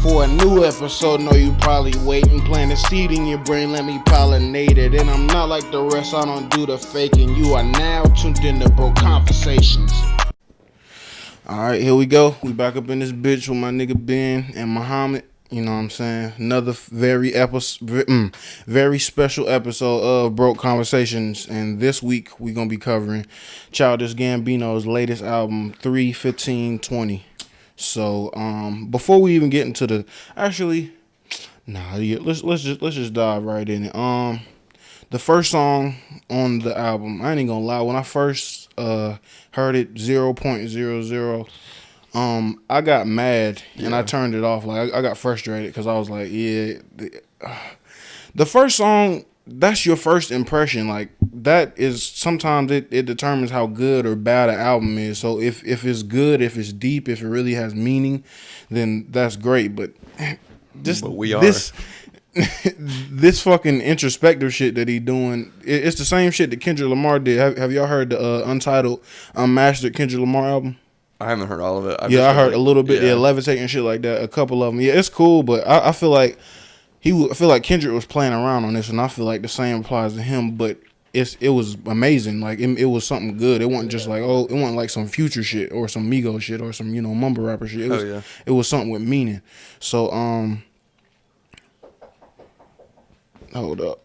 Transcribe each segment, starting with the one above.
for a new episode. Know you probably waiting, plant a seed in your brain, let me pollinate it. And I'm not like the rest, I don't do the faking. You are now tuned in to Bro Conversations. Alright, here we go. We back up in this bitch with my nigga Ben and Muhammad. You know what I'm saying? Another very special episode of Broke Conversations. And this week we're going to be covering Childish Gambino's latest album, 3/15/20. So, before we even get into the... Actually, let's just dive right in it. The first song on the album, I ain't even gonna lie, when I first heard it, 0.00, I got mad and I turned it off. Like I got frustrated because I was like, the first song, that's your first impression. Like that is sometimes it determines how good or bad an album is. So if it's good, if it's deep, if it really has meaning, then that's great. But this fucking introspective shit that he doing, it's the same shit that Kendrick Lamar did. Have y'all heard the Untitled, Unmastered Kendrick Lamar album? I haven't heard all of it. I heard a little bit. Yeah, Levitate and shit like that. A couple of them. Yeah, it's cool, but I feel like Kendrick was playing around on this, and I feel like the same applies to him. But it was amazing. Like it was something good. It wasn't just like it wasn't like some Future shit or some Migos shit or some mumble rapper shit. It was something with meaning. So hold up.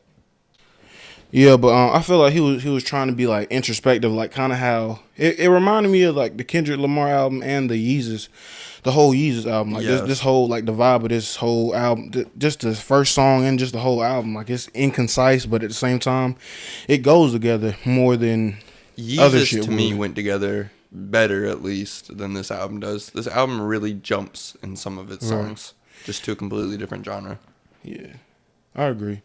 Yeah, but I feel like he was trying to be like introspective, like kind of how it reminded me of like the Kendrick Lamar album and the whole Yeezus album. Like this whole like the vibe of this whole album, just the first song and just the whole album. Like it's inconcise, but at the same time, it goes together more than other shit. To me, went together better at least than this album does. This album really jumps in some of its songs, just to a completely different genre. Yeah, I agree.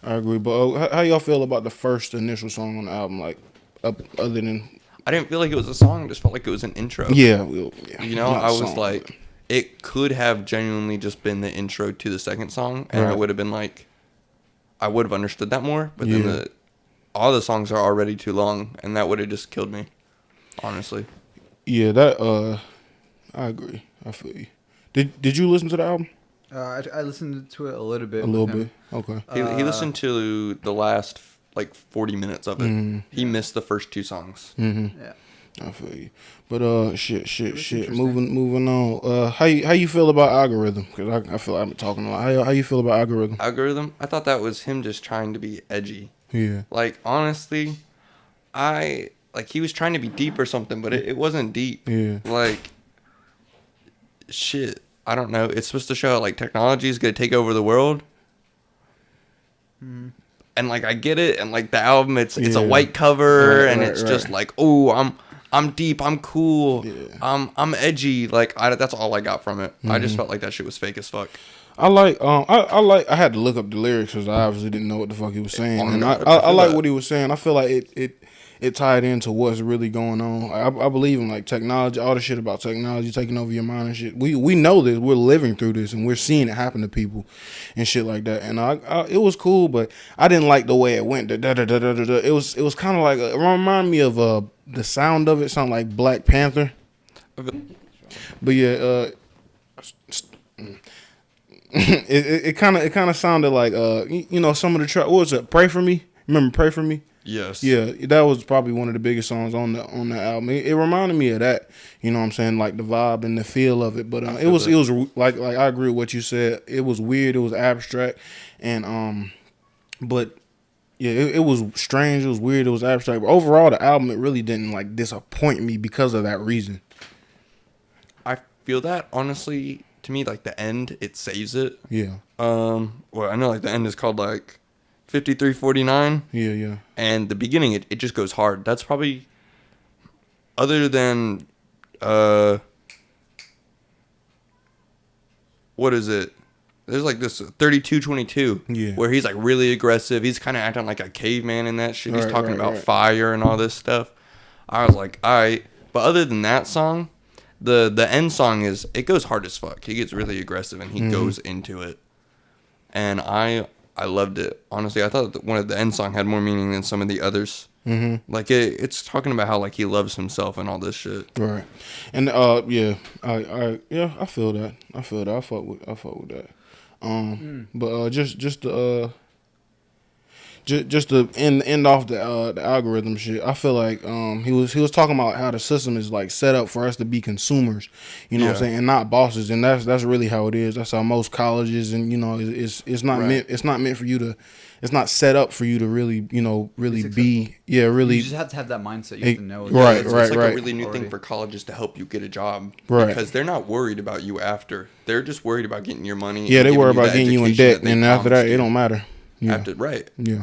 But how y'all feel about the first initial song on the album? Like, other than... I didn't feel like it was a song. I just felt like it was an intro. Yeah. I was like, it could have genuinely just been the intro to the second song, and I would have been like, I would have understood that more, but then all the songs are already too long, and that would have just killed me, honestly. Yeah, that, I agree. I feel you. Did you listen to the album? I listened to it a little bit. Okay. He listened to the last 40 minutes of it. Mm-hmm. He missed the first two songs. Mm-hmm. Yeah, I feel you. But shit. Moving on. How you feel about Algorithm? Because I feel I've been talking a lot. How you feel about Algorithm? Algorithm? I thought that was him just trying to be edgy. Yeah. Like honestly, he was trying to be deep or something, but it wasn't deep. Yeah. Like shit. I don't know. It's supposed to show like technology is going to take over the world. And like I get it, and like the album, it's a white cover, and it's just like, oh, I'm deep, I'm cool, I'm edgy. Like that's all I got from it. I just felt like that shit was fake as fuck. I had to look up the lyrics because I obviously didn't know what the fuck he was saying, and I like what he was saying. I feel like it tied into what's really going on. I believe in like technology, all the shit about technology taking over your mind and shit. We know this. We're living through this, and we're seeing it happen to people and shit like that. And it was cool, but I didn't like the way it went. It was kind of like it reminded me of the sound of it sounded like Black Panther. But yeah, it kind of sounded like some of the track. What was it? Pray for Me. Remember Pray for Me? Yes. Yeah, that was probably one of the biggest songs on the album. It reminded me of that. You know what I'm saying? Like the vibe and the feel of it. But it was like I agree with what you said. It was weird. It was abstract, and but yeah, it was strange. It was weird. It was abstract. But overall, the album it really didn't like disappoint me because of that reason. I feel that honestly, to me, like the end, it saves it. Yeah. Well, I know like the end is called like 53:49. Yeah. And the beginning, it just goes hard. That's probably, other than, what is it? There's like this 32:22, where he's like really aggressive. He's kind of acting like a caveman in that shit. He's talking about fire and all this stuff. I was like, all right. But other than that song, the end song it goes hard as fuck. He gets really aggressive and he goes into it. And I loved it. Honestly, I thought that one of the end song had more meaning than some of the others. Like it's talking about how like he loves himself and all this shit. Right. And yeah, I feel that. I fuck with that. But just to end off the algorithm shit, I feel like he was talking about how the system is like set up for us to be consumers, you know what I'm saying, and not bosses, and that's really how it is. That's how most colleges and it's not meant for you to, it's not set up for you to really be really. You just have to have that mindset. You have to know. Right. It's like a really new thing for colleges to help you get a job, right? Because they're not worried about you after. They're just worried about getting your money. Yeah, they worry about getting you in debt, and after that, it don't matter. Yeah. Yeah.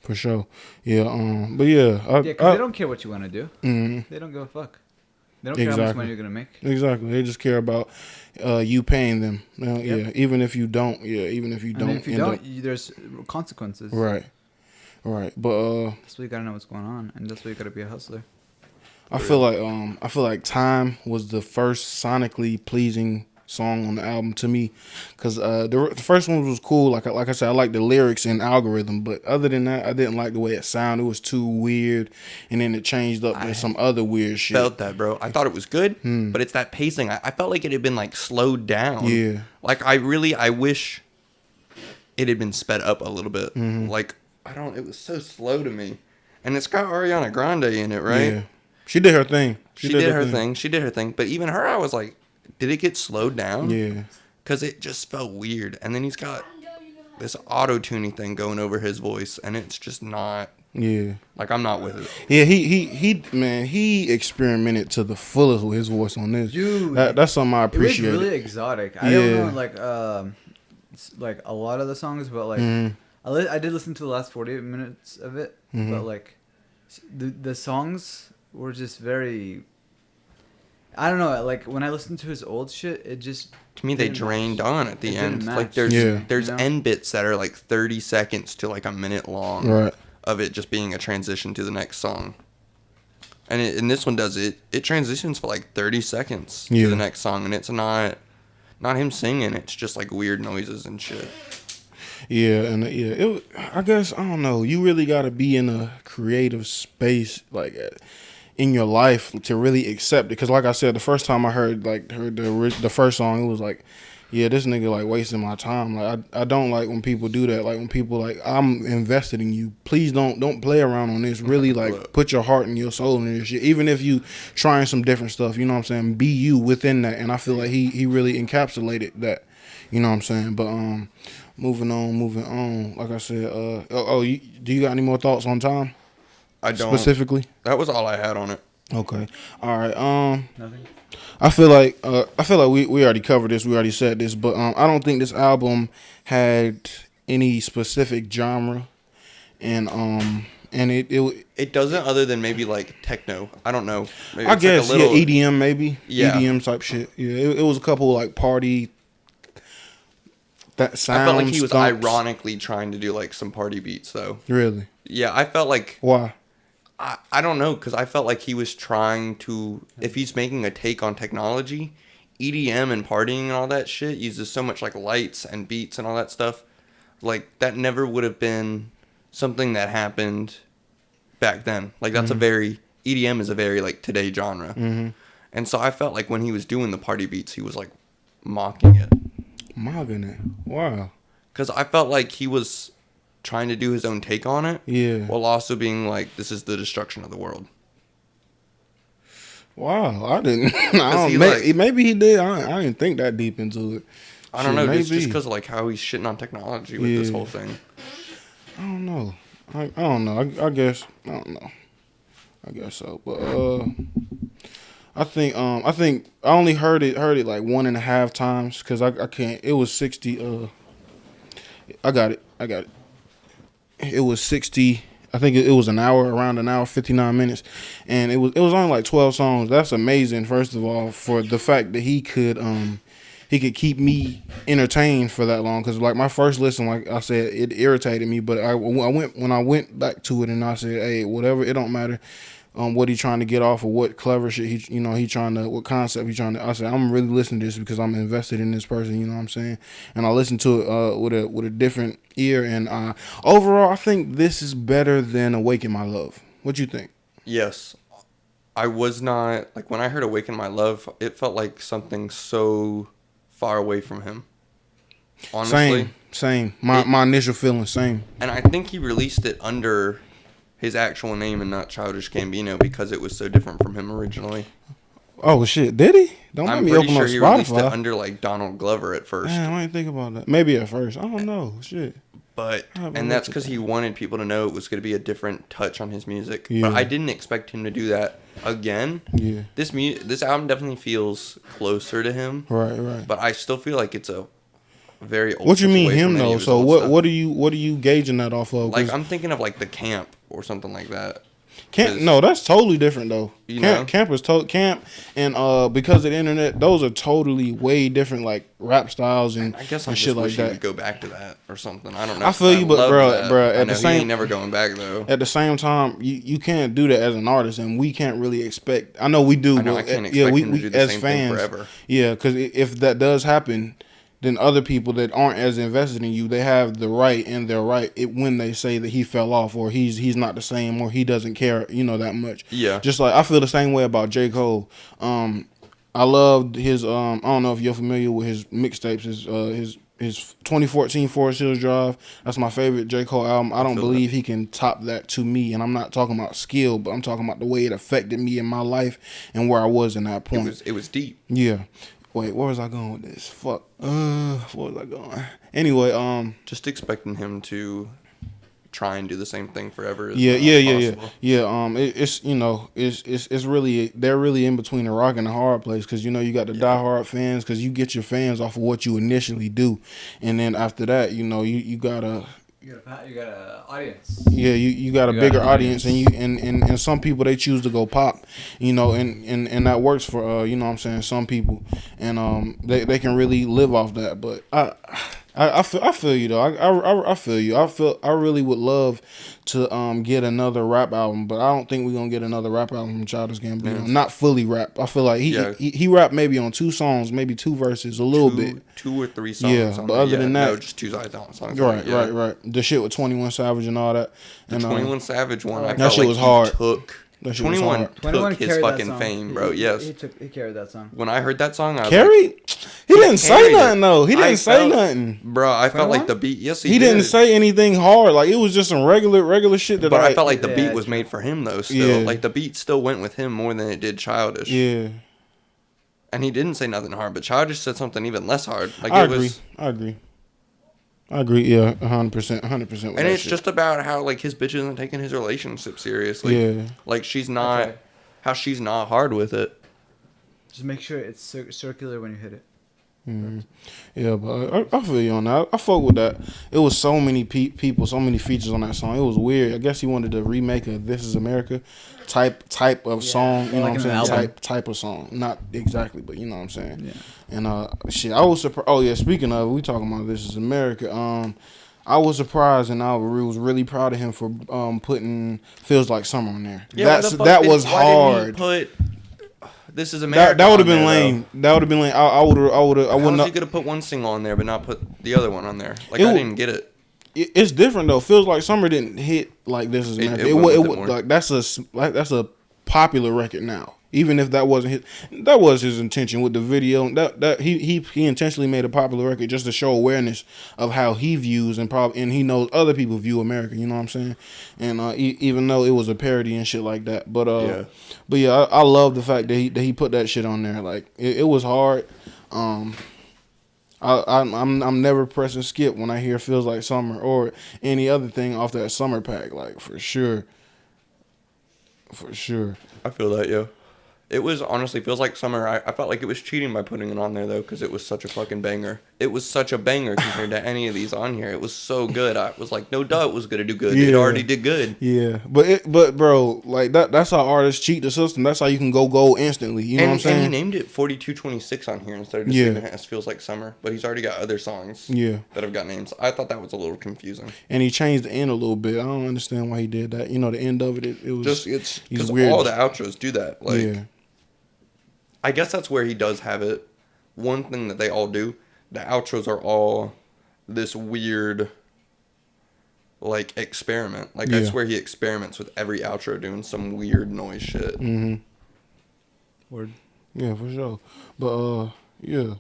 For sure. Yeah. But yeah. Because they don't care what you want to do. They don't give a fuck. They don't care how much money you're gonna make. Exactly. They just care about you paying them. Yeah. Even if you don't. Yeah. Even if you don't. If you don't, there's consequences. Right. But that's why you gotta know what's going on, and that's why you gotta be a hustler. I feel like "Time" was the first sonically pleasing song on the album to me, because the first one was cool. Like I said, I like the lyrics and algorithm, but other than that, I didn't like the way it sounded. It was too weird, and then it changed up to some other weird shit. Felt that, bro. I thought it was good, but it's that pacing. I felt like it had been like slowed down. Yeah. Like I wish it had been sped up a little bit. Like it was so slow to me, and it's got Ariana Grande in it, right? Yeah. She did her thing. She did her thing. But even her, I was like, did it get slowed down? Yeah. Because it just felt weird. And then he's got this auto-tuning thing going over his voice, and it's just not. Yeah. Like, I'm not with it. Yeah, he experimented to the fullest with his voice on this. Dude. That's something I appreciate. It was really exotic. I don't know, like a lot of the songs, but like, I did listen to the last 48 minutes of it, but like, the songs were just very. I don't know. Like when I listened to his old shit, it just to me they drained on at the end. Like there's end bits that are like 30 seconds to like a minute long, right, of it just being a transition to the next song. And this one does it. It transitions for like 30 seconds to the next song, and it's not him singing. It's just like weird noises and shit. Yeah, and I guess I don't know. You really got to be in a creative space like in your life to really accept it. Because like I said, the first time I heard the first song, it was like, yeah, this nigga like wasting my time. Like I don't like when people do that. Like when people like, I'm invested in you. Please don't play around on this. Really like put your heart and your soul in this shit. Even if you trying some different stuff, you know what I'm saying? Be you within that. And I feel like he really encapsulated that. You know what I'm saying? But moving on. Like I said, do you got any more thoughts on Time? I don't. Specifically? That was all I had on it. Okay. All right. Nothing. I feel like we already covered this. We already said this, but I don't think this album had any specific genre, and it doesn't, other than maybe like techno. I don't know. Maybe I guess like a little, EDM maybe. Yeah. EDM type shit. Yeah. It was a couple like party. That sounds. I felt like he was ironically trying to do like some party beats though. Really? Yeah, I felt like. Why? I don't know, because I felt like he was trying to, if he's making a take on technology, EDM and partying and all that shit uses so much like lights and beats and all that stuff. Like that never would have been something that happened back then. Like that's EDM is a very like today genre. And so I felt like when he was doing the party beats, he was like mocking it. Mocking it? Wow. Because I felt like he was trying to do his own take on it, while also being like, this is the destruction of the world. Wow, I didn't. Maybe he did. I didn't think that deep into it. I don't know. It's just because of like how he's shitting on technology with this whole thing. I don't know. I don't know. I guess I don't know. I guess so. But I think I only heard it like 1.5 times because I can't. It was 60. I got it. It was 60. I think it was around an hour, 59 minutes, and it was only like 12 songs. That's amazing. First of all, for the fact that he could keep me entertained for that long. Because like my first listen, like I said, it irritated me. But I went back to it and I said, hey, whatever, it don't matter. What he trying to get off, or what clever shit what concept he trying to. I said, I'm really listening to this because I'm invested in this person. You know what I'm saying? And I listened to it with a different ear. And overall, I think this is better than "Awaken My Love." What you think? Yes. I was not, like, when I heard Awaken My Love, it felt like something so far away from him. Honestly. Same. My initial feeling, same. And I think he released it under his actual name and not Childish Gambino because it was so different from him originally. Oh, shit. Did he? Don't let me open up Spotify. I'm pretty sure he released it under, like, Donald Glover at first. Man, I didn't think about that. Maybe at first. I don't know. Shit. But, and that's because he wanted people to know it was going to be a different touch on his music. Yeah. But I didn't expect him to do that again. Yeah. This album definitely feels closer to him. Right. But I still feel like it's a very old. What you mean him though? So what are you gauging that off of? Like I'm thinking of like the Camp or something like that. Camp, no, that's totally different though. Camp is Camp, and because of the internet, those are totally way different like rap styles and I guess I'm and just shit like wishing that. We'd go back to that or something. I don't know. I feel you, but bro, at the same, he ain't never going back though. At the same time, you can't do that as an artist, and we can't really expect. I know we do. I know I can't expect him to do the as same fans, thing forever. Yeah, because if that does happen, then other people that aren't as invested in you, they have the right and their right when they say that he fell off or he's not the same or he doesn't care, that much. Yeah. Just like I feel the same way about J. Cole. I loved his I don't know if you're familiar with his mixtapes, his 2014 Forest Hills Drive. That's my favorite J. Cole album. I don't believe he can top that to me. And I'm not talking about skill, but I'm talking about the way it affected me in my life and where I was in that point. It was deep. Yeah. Wait, where was I going with this? Fuck. Where was I going? Anyway, just expecting him to try and do the same thing forever. Yeah. It's really they're really in between the rock and the hard place because you got the diehard fans because you get your fans off of what you initially do, and then after that you gotta. You got an audience. Yeah, you got a bigger audience, and some people they choose to go pop, and that works for what I'm saying, some people, and they can really live off that. But I feel you though. I feel you. I really would love to get another rap album, but I don't think we're gonna get another rap album from Childish Gambino. Not fully rap. I feel like he rapped maybe on 2 songs, maybe 2 verses, a little bit, 2 or 3 songs. Yeah, but other than that, no, just 2 songs. Right. The shit with 21 Savage and all that. And 21 Savage one, I that felt shit like was hard. 21 took his fucking fame, bro. Yes, he carried that song. When I heard that song, I was carried. He didn't say nothing though. He didn't say nothing, bro. I felt like the beat. Yes, he didn't say anything hard. Like it was just some regular shit that. But I felt like the beat was made for him though. Still, like the beat still went with him more than it did Childish. Yeah. And he didn't say nothing hard, but Childish said something even less hard. Like I agree. Yeah, 100%. And it's just about how like his bitch isn't taking his relationship seriously. Yeah. Like she's not, how she's not hard with it. Just make sure it's circular when you hit it. Mm-hmm. Yeah, but I feel you on that. I fuck with that. It was so many people, so many features on that song. It was weird. I guess he wanted to remake a "This Is America" type of song. You know what I'm saying? Type of song. Not exactly, but you know what I'm saying. Yeah. And shit, I was surprised. Oh yeah, speaking of, we talking about "This Is America." I was surprised, and I was really proud of him for putting "Feels Like Summer" on there. Yeah, that was hard. This Is America. That would have been lame. That would have been lame. I wouldn't. How was he gonna put one single on there but not put the other one on there? Like I didn't get it. It's different though. Feels Like Summer didn't hit like This Is America. It like that's a popular record now. Even if that wasn't that was his intention with the video. That he intentionally made a popular record just to show awareness of how he views and he knows other people view America. You know what I'm saying? And even though it was a parody and shit like that, but I love the fact that he put that shit on there. Like it was hard. I'm never pressing skip when I hear Feels Like Summer or any other thing off that summer pack. Like for sure. I feel that, yo. It was honestly Feels Like Summer. I felt like it was cheating by putting it on there though, because it was such a fucking banger. It was such a banger compared to any of these on here. It was so good. I was like, no doubt it was gonna do good. Yeah. It already did good. Yeah, but bro, like that's how artists cheat the system. That's how you can go instantly. You know what I'm saying? And he named it 4226 on here instead of just leaving it as Feels Like Summer. But he's already got other songs. that have got names. I thought that was a little confusing. And he changed the end a little bit. I don't understand why he did that. The end of it was just it's because all the outros do that. Like. I guess that's where he does have it. One thing that they all do, the outros are all this weird, like experiment. Like I swear he experiments with every outro doing some weird noise shit. Mm-hmm. Word. Yeah, for sure. But yeah.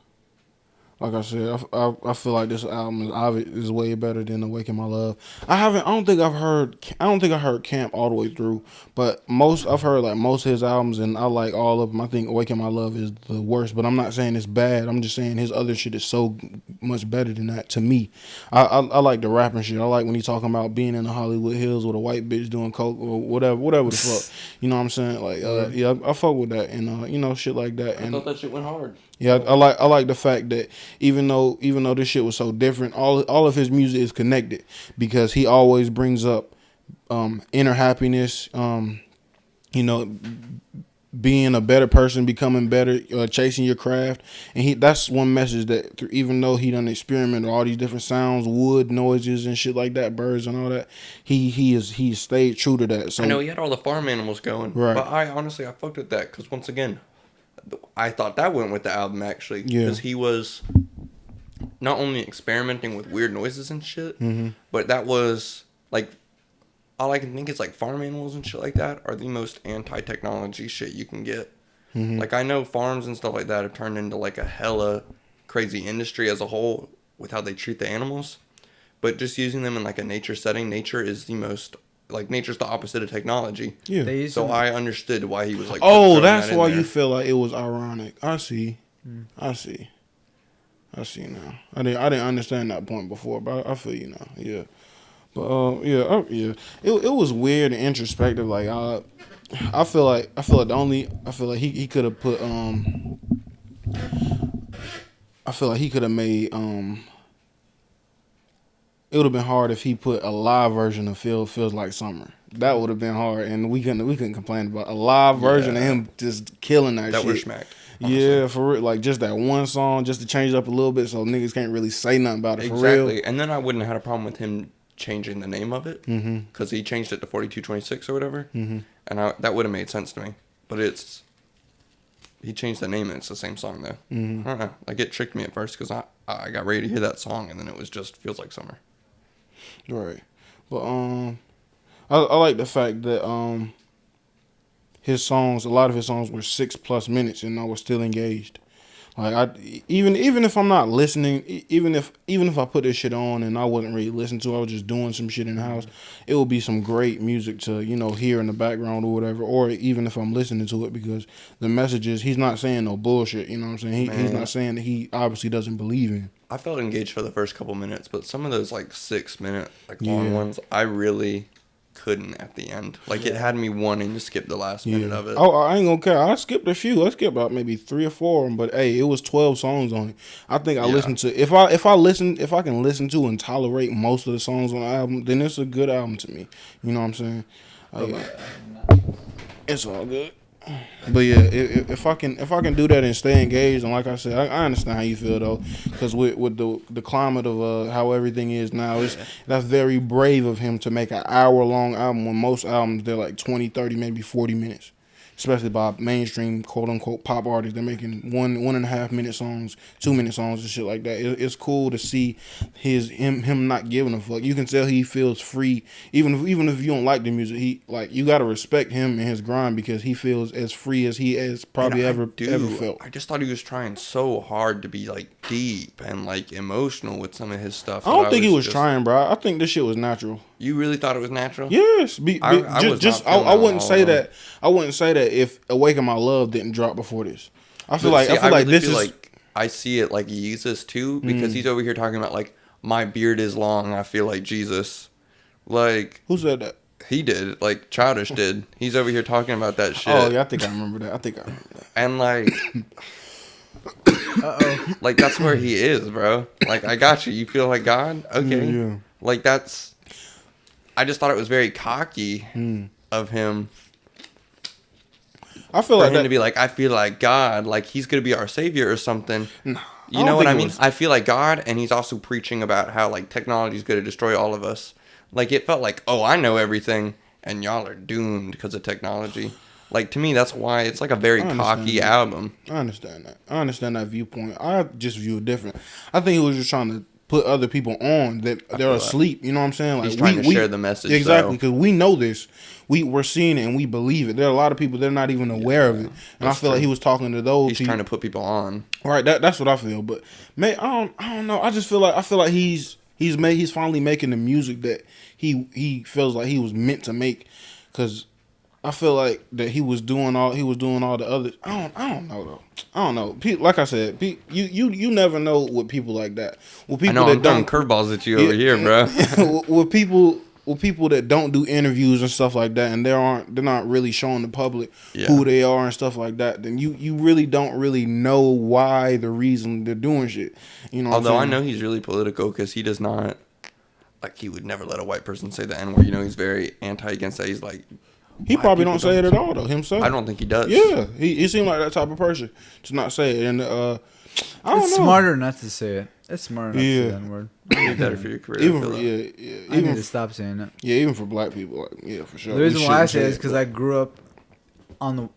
Like I said, I feel like this album is way better than "Awaken My Love." I don't think I heard Camp all the way through, but I've heard like most of his albums, and I like all of them. I think "Awaken My Love" is the worst, but I'm not saying it's bad. I'm just saying his other shit is so much better than that to me. I like the rapping shit. I like when he's talking about being in the Hollywood Hills with a white bitch doing coke or whatever the fuck. You know what I'm saying? Like yeah, I fuck with that, and shit like that. I thought that shit went hard. Yeah, I like the fact that even though this shit was so different, all of his music is connected because he always brings up inner happiness, being a better person, becoming better, chasing your craft, and that's one message that even though he done experiment with all these different sounds, wood noises and shit like that, birds and all that, he stayed true to that. So I know he had all the farm animals going, right? But I fucked with that because once again, I thought that went with the album actually because he was not only experimenting with weird noises and shit, but that was like all I can think is like farm animals and shit like that are the most anti-technology shit you can get. Like I know farms and stuff like that have turned into like a hella crazy industry as a whole with how they treat the animals, but just using them in like a nature setting, nature's the opposite of technology. Yeah. So I understood why he was like. Oh, that's why you feel like it was ironic. I see. I see now. I didn't understand that point before, but I feel you now. Yeah. But yeah. It was weird and introspective. Like I feel like he could have put I feel like he could have made it would have been hard if he put a live version of Feels Like Summer. That would have been hard, and we couldn't complain about a live version of him just killing that shit. That was smacked. Honestly. Yeah, for real. Like just that one song, just to change it up a little bit, so niggas can't really say nothing about it. For real. Exactly, and then I wouldn't have had a problem with him changing the name of it because he changed it to 4226 or whatever, and that would have made sense to me. But he changed the name and it's the same song though. I don't know. Like it tricked me at first because I got ready to hear that song and then it was just Feels Like Summer. Right, but I like the fact that a lot of his songs were 6+ minutes and I was still engaged. Like even if I'm not listening, even if I put this shit on and I wasn't really listening to it, I was just doing some shit in the house, it would be some great music to hear in the background or whatever. Or even if I'm listening to it, because the messages, he's not saying no bullshit. You know what I'm saying? He's not saying that he obviously doesn't believe in. I felt engaged for the first couple minutes, but some of those like 6 minute long ones, I really couldn't at the end. Like it had me wanting to skip the last minute of it. Oh, I ain't gonna care. I skipped a few. I skipped about maybe 3 or 4 of them, but hey, it was 12 songs on it. I think I listened to if I can listen to and tolerate most of the songs on the album, then it's a good album to me. You know what I'm saying? It's all good. But yeah, if I can do that and stay engaged, and like I said, I understand how you feel though, because with the climate of how everything is now, that's very brave of him to make an hour-long album when most albums they're like 20, 30, maybe 40 minutes. Especially by mainstream quote-unquote pop artists. They're making 1.5 minute songs, 2 minute songs and shit like that. It's cool to see him not giving a fuck. You can tell he feels free. Even if you don't like the music, you gotta respect him and his grind because he feels as free as he has probably ever felt. I just thought he was trying so hard to be like deep and like emotional with some of his stuff. I don't think he was trying, bro. I think this shit was natural. You really thought it was natural? Yes. I wouldn't say that. I wouldn't say that if "Awaken My Love" didn't drop before this. I feel like I see it like Jesus too because he's over here talking about like my beard is long. I feel like Jesus. Like who said that? He did. Like Childish did. He's over here talking about that shit. Oh yeah, I think I remember that. And like. Like that's where he is, bro. Like I got you. You feel like God? Okay. Yeah. Like that's. I just thought it was very cocky of him. I feel like him to be like, I feel like God, like he's gonna be our savior or something. No, you know what I mean? I feel like God, and he's also preaching about how like technology is gonna destroy all of us. Like it felt like, oh, I know everything, and y'all are doomed because of technology. Like to me, that's why it's like a very cocky album. I understand that. I understand that viewpoint. I just view it different. I think he was just trying to put other people on that they're asleep. You know what I'm saying? Like he's trying to share the message. Exactly, because we know this. We're seeing it and we believe it. There are a lot of people that are not even aware of it. And I feel like he was talking to those. He's trying to put people on. Right, that's what I feel. But man, I don't know. I feel like he's finally making the music that he feels like he was meant to make. Because I feel like that he was doing all the other. I don't know though. I don't know. Like I said, you never know with people like that. With people I know that I'm throwing curveballs at you over here, bro. with people that don't do interviews and stuff like that, and they're not really showing the public who they are and stuff like that, then you really don't really know why the reason they're doing shit. You know. Although I know he's really political because he does not, like, he would never let a white person say the N-word. You know, he's very anti against that. He's like, he probably don't say it at all though himself. I don't think he does. Yeah, he seemed like that type of person to not say it, and I don't know. It's smarter not to say it. It's smarter not to say that word. It'd be better for your career. I need to stop saying it. Yeah, even for black people, like, for sure. The reason why I say it is because I grew up on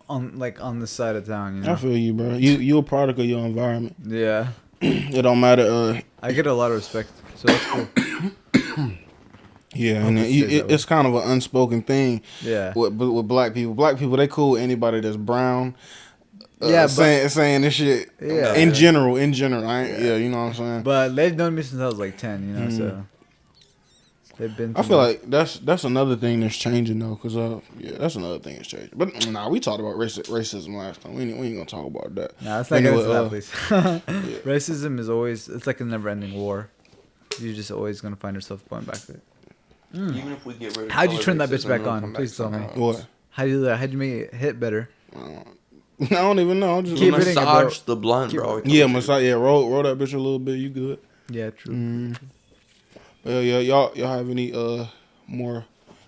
this side of town. You know? I feel you, bro. You a product of your environment. Yeah. It don't matter. I get a lot of respect, so that's cool. Yeah, and it's kind of an unspoken thing. Yeah. With black people, they cool with anybody that's brown. Saying this shit. Yeah. In general, you know what I'm saying. But they've known me since I was like 10, you know. So they've been. I feel like that's another thing that's changing though, cause that's another thing that's changing. But we talked about racism last time. We ain't gonna talk about that. Nah, it's not anyway, that, please. Racism is always like a never-ending war. You're just always gonna find yourself going back to it. Even if we get rid of how'd you turn that bitch back on? Please tell me. What? How'd you do that? How'd you make it hit better? I don't even know. I'm just keep massage the blunt, bro. Yeah, massage. Yeah, roll that bitch a little bit. You good? Yeah, true. Yeah, y'all have any more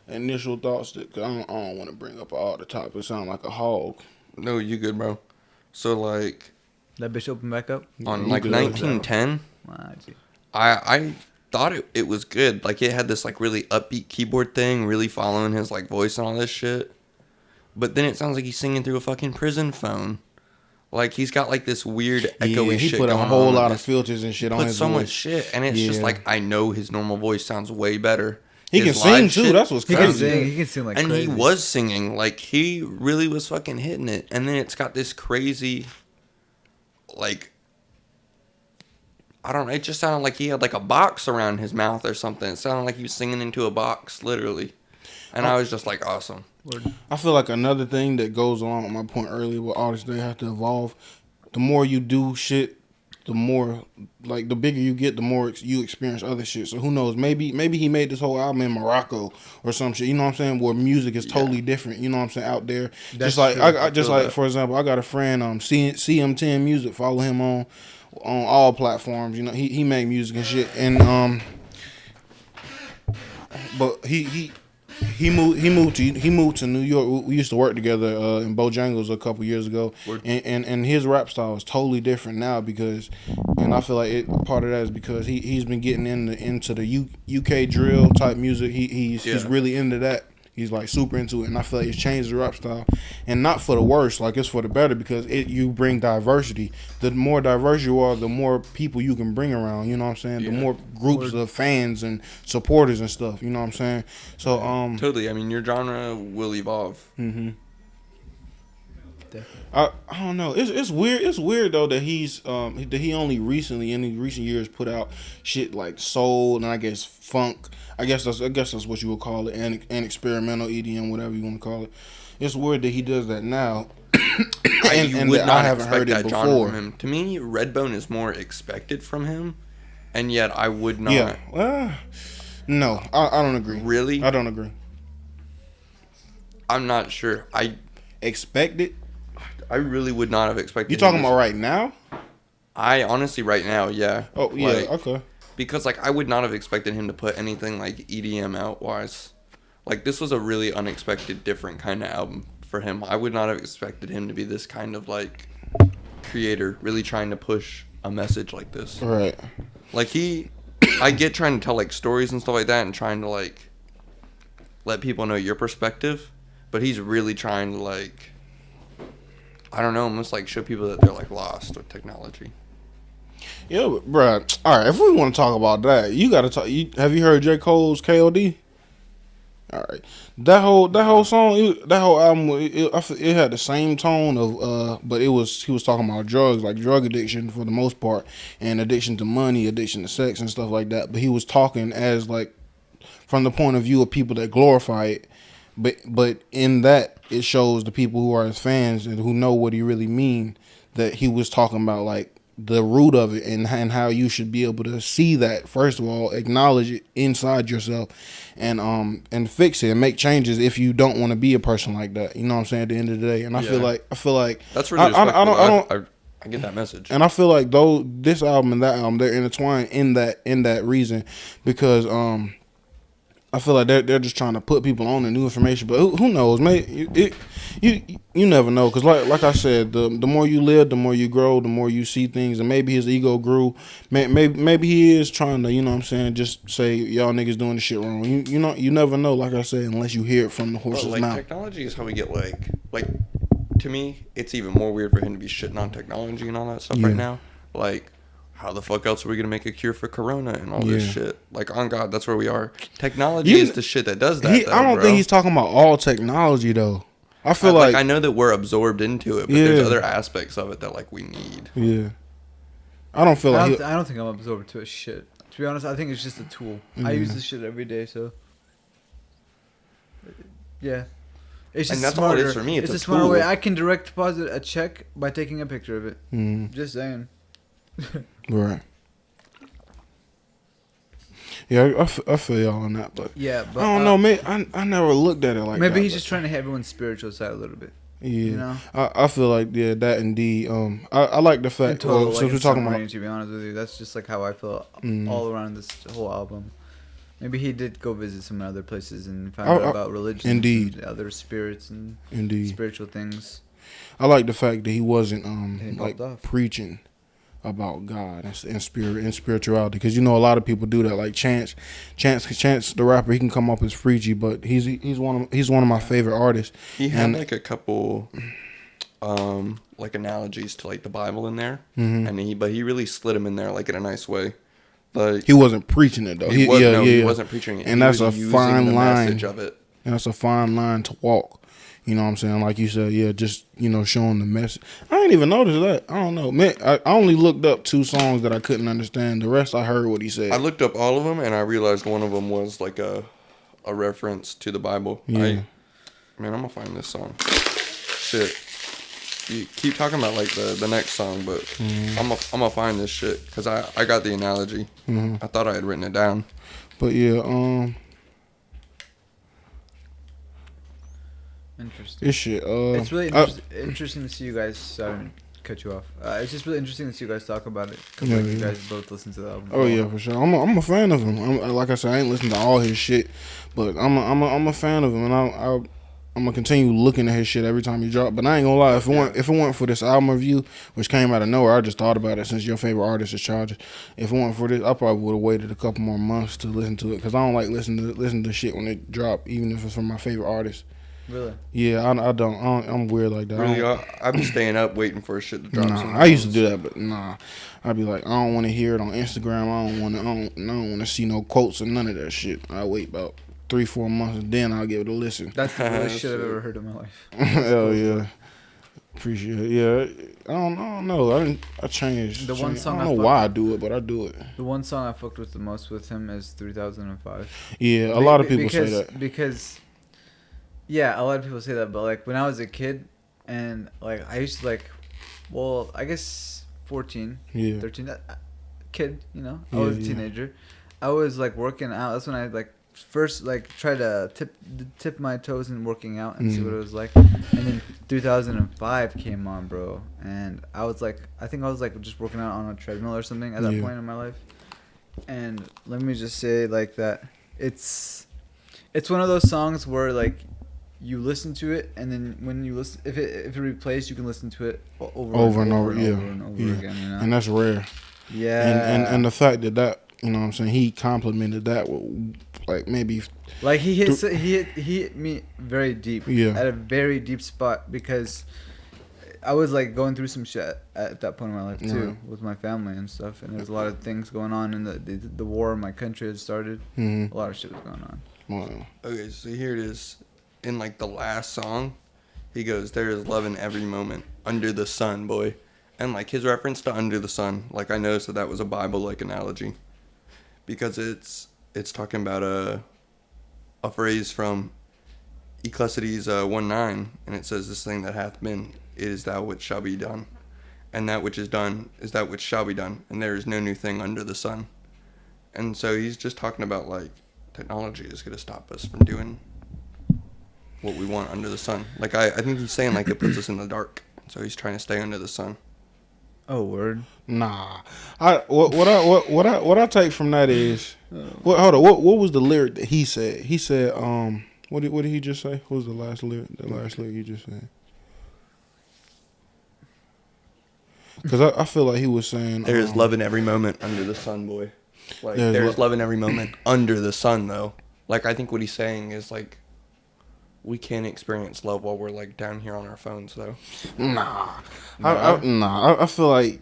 initial thoughts? Cause I don't want to bring up all the topics. Sound like a hog. No, you good, bro. So like that bitch open back up on like 1910. I thought it was good. Like it had this like really upbeat keyboard thing, really following his like voice and all this shit. But then it sounds like he's singing through a fucking prison phone. Like he's got like this weird echoey shit going on. He put a whole lot of filters and shit on his voice. Put so much shit, and it's just like I know his normal voice sounds way better. He can sing too. That's what's crazy. He can sing like crazy. And he was singing like he really was fucking hitting it. And then it's got this crazy, like, I don't know. It just sounded like he had like a box around his mouth or something. It sounded like he was singing into a box, literally. And I was just like, awesome. I feel like another thing that goes along with my point earlier with artists, they have to evolve. The more you do shit, the more, like, the bigger you get, the more you experience other shit. So who knows? Maybe he made this whole album in Morocco or some shit. You know what I'm saying? Where music is totally different. You know what I'm saying? Out there, that's just like true. For example, I got a friend CM10 Music. Follow him on all platforms. You know, he make music and shit. And but he moved to New York. We used to work together in Bojangles a couple years ago, and his rap style is totally different now and I feel like part of that is because he's been getting into the UK drill type music. He's really into that. He's like super into it, and I feel like it's changed the rap style, and not for the worse. Like it's for the better because you bring diversity. The more diverse you are, the more people you can bring around. You know what I'm saying? Yeah. The more groups of fans and supporters and stuff. You know what I'm saying? So totally. I mean, your genre will evolve. Mm-hmm. I don't know. It's weird. It's weird though that he only recently in the recent years put out shit like soul and I guess funk. I guess that's what you would call it, and experimental EDM, whatever you want to call it. It's weird that he does that now. and would not haven't heard it before. From him. To me, Redbone is more expected from him, and yet I would not. Yeah. No, I don't agree. Really? I don't agree. I'm not sure. I expect it. I really would not have expected. You talking about right now? I honestly, right now, yeah. Oh yeah, okay. Because like I would not have expected him to put anything like EDM out wise. Like this was a really unexpected, different kind of album for him. I would not have expected him to be this kind of like creator, really trying to push a message like this. Right. Like I get trying to tell like stories and stuff like that, and trying to like let people know your perspective, but he's really trying to like, I don't know, almost like show people that they're like lost with technology. Yeah, but, bruh. All right, if we want to talk about that, you got to talk. Have you heard J. Cole's KOD? All right, that whole song, that whole album, it had the same tone of but he was talking about drugs, like drug addiction for the most part, and addiction to money, addiction to sex, and stuff like that. But he was talking as like from the point of view of people that glorify it. But in that, it shows the people who are his fans and who know what he really mean, that he was talking about like the root of it and how you should be able to see that, first of all, acknowledge it inside yourself, and fix it and make changes if you don't want to be a person like that. You know what I'm saying? At the end of the day, and I feel like that's really respectful. I get that message, and I feel like though this album and that album, they're intertwined in that reason, because I feel like they're just trying to put people on the new information, but who knows? Maybe you never know, because like I said, the more you live, the more you grow, the more you see things, and maybe his ego grew. Maybe he is trying to, you know what I'm saying, just say y'all niggas doing the shit wrong. You never know, like I said, unless you hear it from the horse's mouth. Technology is how we get like to me, it's even more weird for him to be shitting on technology and all that stuff right now. Like, how the fuck else are we gonna make a cure for corona and all this shit? Like, on God, that's where we are. Technology is the shit that does that. I don't think he's talking about all technology though. I feel like I know that we're absorbed into it, but there's other aspects of it that like we need. Yeah, I don't feel like I don't think I'm absorbed to a shit. To be honest, I think it's just a tool. I use this shit every day, so yeah. It's just that's smarter. all it is for me. It's a smarter tool. way. I can direct deposit a check by taking a picture of it. Just saying. Right. Yeah, I feel y'all on that, but yeah, but I don't know, man. I never looked at it like maybe that. He's just trying to hit everyone's spiritual side a little bit. Yeah, you know. I feel like that indeed. I like the fact. Since we're talking about, to be honest with you, that's just like how I feel all around this whole album. Maybe he did go visit some other places and find out about religion, and other spirits, and spiritual things. I like the fact that he wasn't preaching about God and spirit and spirituality, because a lot of people do that. Like Chance the rapper, he can come up as preachy, but he's one of my favorite artists. He had like a couple like analogies to like the Bible in there, and he really slid him in there like in a nice way. Like, he wasn't preaching it though. He wasn't preaching it. And that's a fine line. Message of it. And that's a fine line to walk. You know what I'm saying? Like you said, just, showing the message. I didn't even notice that. I don't know. Man, I only looked up 2 songs that I couldn't understand. The rest, I heard what he said. I looked up all of them, and I realized one of them was like a reference to the Bible. Yeah. I'm going to find this song. Shit. You keep talking about like the next song, but I'm gonna find this shit because I got the analogy. I thought I had written it down. But yeah, interesting. This shit. It's really interesting to see you guys. Sorry to cut you off. It's just really interesting to see you guys talk about it, because you guys both listen to the album. Oh yeah, for sure. I'm a fan of him. Like I said, I ain't listened to all his shit, but I'm a fan of him, and I'm gonna continue looking at his shit every time he drop. But I ain't gonna lie, if it weren't for this album review, which came out of nowhere, I just thought about it since your favorite artist is Childish. If it weren't for this, I probably would have waited a couple more months to listen to it, because I don't like listen to shit when it drop, even if it's from my favorite artist. Really? Yeah, I don't. I'm weird like that. Really, I've been staying up waiting for shit to drop. Nah, I used to do that, but nah. I'd be like, I don't want to hear it on Instagram. I don't want to see no quotes or none of that shit. I wait about 3-4 months, and then I'll give it a listen. That's the best shit I've ever heard in my life. Hell yeah. Appreciate it. Yeah. I don't know. I changed. One song I don't know why I do it, but I do it. The one song I fucked with the most with him is 3005. Yeah, a lot of people say that. Because, yeah, a lot of people say that, but like when I was a kid, and like I used to like, well, I guess 14, 13, kid, I was a teenager. I was like working out. That's when I like first like try to tip my toes in working out and see what it was like. And then 2005 came on, bro, and I think I was like just working out on a treadmill or something at that point in my life. And let me just say like that it's one of those songs where like you listen to it, and then when you listen, if it replays, you can listen to it over and over again, and that's rare. Yeah, and the fact that you know what I'm saying, he complimented that with like maybe like he hit me very deep, at a very deep spot, because I was like going through some shit at that point in my life too, with my family and stuff. And there's a lot of things going on, and the war in my country had started. A lot of shit was going on. Wow. Okay, so here it is. In like the last song, he goes, "There is love in every moment under the sun, boy," and like his reference to under the sun, like I noticed that was a Bible like analogy, because it's talking about a phrase from Ecclesiastes 1:9, and it says, "This thing that hath been, it is that which shall be done, and that which is done is that which shall be done, and there is no new thing under the sun." And so he's just talking about like technology is going to stop us from doing what we want under the sun. Like I think he's saying like it puts us in the dark, so he's trying to stay under the sun. Oh, word. Nah, what I take from that is, hold on, what was the lyric that he said? He said, what did he just say? What was the last lyric? The last lyric you just said? Because I feel like he was saying there is love in every moment under the sun, boy. Like there's love in every moment under the sun, though. Like I think what he's saying is like we can't experience love while we're like down here on our phones, though. Nah. I feel like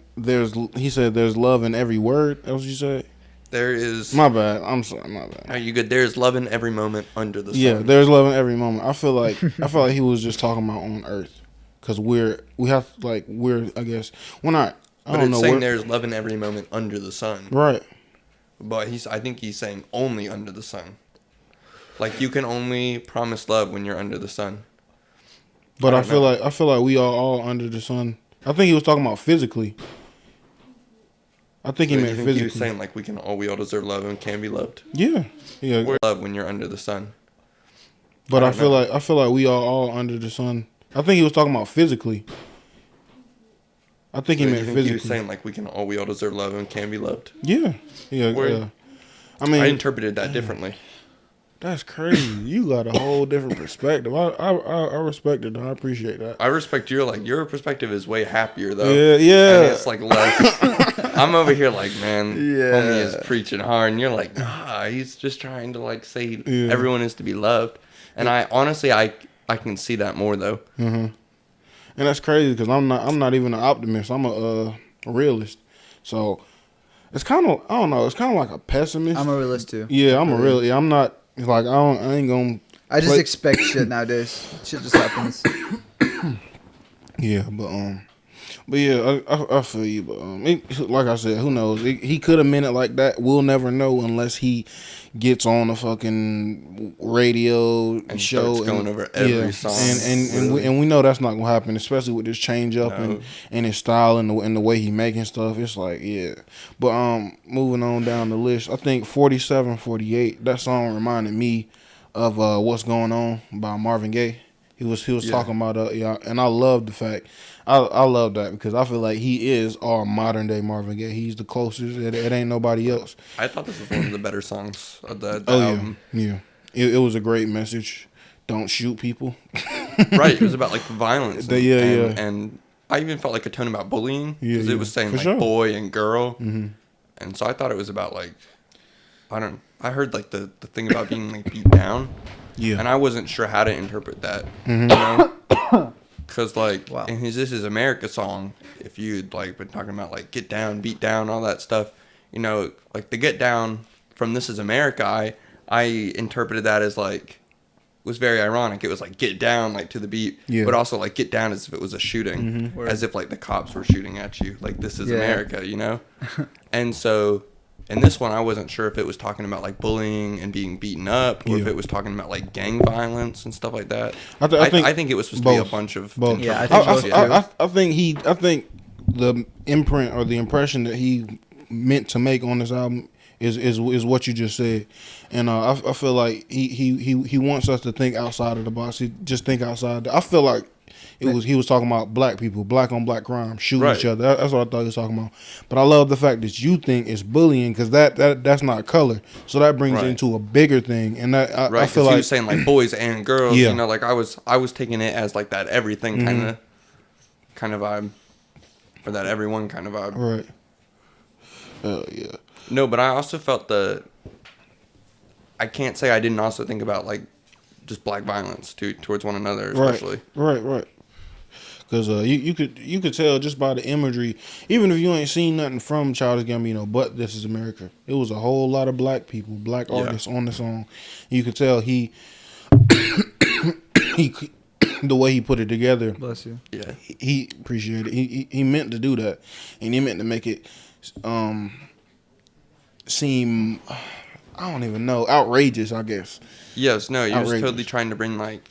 he said there's love in every word. That's what you said? There is. My bad. I'm sorry. My bad. Are you good? There's love in every moment under the sun. Yeah, there's love in every moment. I feel like he was just talking about on Earth, because we're I guess we're not. I don't know. Saying there's love in every moment under the sun. Right. But I think he's saying only under the sun. Like you can only promise love when you're under the sun. But I feel like we are all under the sun. I think he was talking about physically. I think he meant physically. He was saying like we all deserve love and can be loved. Yeah. We're love when you're under the sun. But I feel like we are all under the sun. I think he was talking about physically. I think he meant physically. He was saying like we all deserve love and can be loved. Yeah. Yeah. I mean, I interpreted that differently. That's crazy. You got a whole different perspective. I respect it, though. I appreciate that. I respect your perspective is way happier, though. Yeah. And it's like less. I'm over here like, man, homie is preaching hard, and you're like, nah, he's just trying to like say everyone is to be loved. And I honestly, I can see that more though. Mm-hmm. And that's crazy because I'm not even an optimist. I'm a realist. So it's kind of, I don't know. It's kind of like a pessimist. I'm a realist too. Yeah, I'm a realist. I'm not. Like I ain't gonna. I just expect shit nowadays. Shit just happens. Yeah, but yeah, I feel you. But like I said, who knows? He could have meant it like that. We'll never know unless he gets on the fucking radio and show starts going over every song. And we know that's not gonna happen, especially with this change up and his style and the way he making stuff. It's like But moving on down the list, I think 47, 48. That song reminded me of What's Going On by Marvin Gaye. He was talking about and I love the fact. I love that because I feel like he is our modern day Marvin Gaye. He's the closest. It ain't nobody else. I thought this was one of the better songs of the album. Yeah. It was a great message. Don't shoot people. Right. It was about like violence. And, and I even felt like a tone about bullying because it was saying for like sure. boy and girl. Mm-hmm. And so I thought it was about like, I heard like the thing about being like beat down. Yeah. And I wasn't sure how to interpret that. Mm-hmm. You know? Because like in his This Is America song, if you'd like been talking about like get down, beat down, all that stuff, you know, like the get down from This Is America, I interpreted that as like, was very ironic. It was like get down like to the beat, but also like get down as if it was a shooting, as if like the cops were shooting at you, like This Is America, you know? And so in this one, I wasn't sure if it was talking about like bullying and being beaten up, or if it was talking about like gang violence and stuff like that. I think it was supposed to be a bunch of both. Yeah, I think the imprint or the impression that he meant to make on this album is what you just said, and I feel like he wants us to think outside of the box. Just think outside. I feel like he was talking about black people, black on black crime, shooting each other. That's what I thought he was talking about. But I love the fact that you think it's bullying because that's not color. So that brings it into a bigger thing. And that I feel like he was saying like boys and girls. You know, like I was taking it as like that everything kind of vibe, or that everyone kind of vibe. Right. Oh yeah. No, but I also felt I can't say I didn't also think about like just black violence towards one another, especially. Right. Cause you could tell just by the imagery, even if you ain't seen nothing from Childish Gambino, but This Is America. It was a whole lot of black people, black artists on the song. You could tell he the way he put it together. Bless you. Yeah, he appreciated it. He meant to do that, and he meant to make it seem, I don't even know, outrageous, I guess. Yes, no, he was Outrageous. totally trying to bring like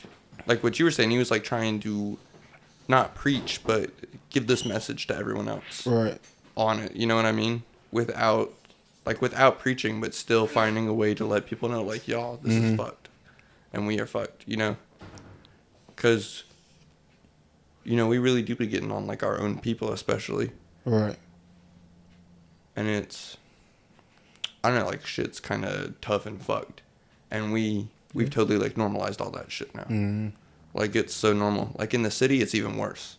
what you were saying. He was like trying to not preach, but give this message to everyone else. Right. On it, you know what I mean? Without preaching, but still finding a way to let people know, like, y'all, this is fucked, and we are fucked, you know? Because, you know, we really do be getting on like our own people, especially. Right. And it's, I don't know, like shit's kind of tough and fucked, and we've totally like normalized all that shit now. Mm-hmm. Like it's so normal. Like in the city, it's even worse.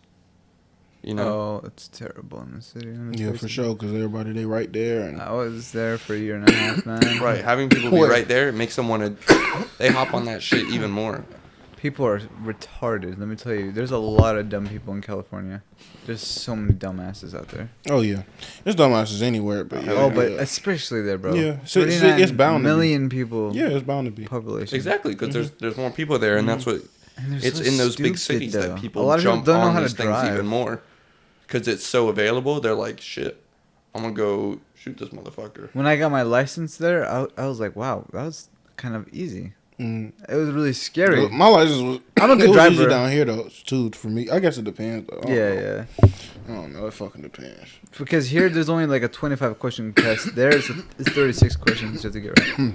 You know? Oh, it's terrible in the city. Yeah, for sure, because everybody, they right there. And I was there for a year and a half, man. Right, having people be right there, it makes them want to, they hop on that shit even more. People are retarded. Let me tell you, there's a lot of dumb people in California. There's so many dumbasses out there. Oh yeah, there's dumbasses anywhere, but but especially there, bro. Yeah, so it's bound to be. Million people. Yeah, it's bound to be. Population. Exactly, because there's more people there, and that's what it's so in those big stupid, cities though. that A people lot of jump people don't know on how these to things drive. even more, because it's so available. They're like, shit, I'm gonna go shoot this motherfucker. When I got my license there, I was like, wow, that was kind of easy. Mm. It was really scary. My license was. I'm a good it was driver easy down here though, too. For me, I guess it depends. Though. Yeah. I don't know. It fucking depends. Because here there's only like a 25 question test. There it's 36 questions you have to get right.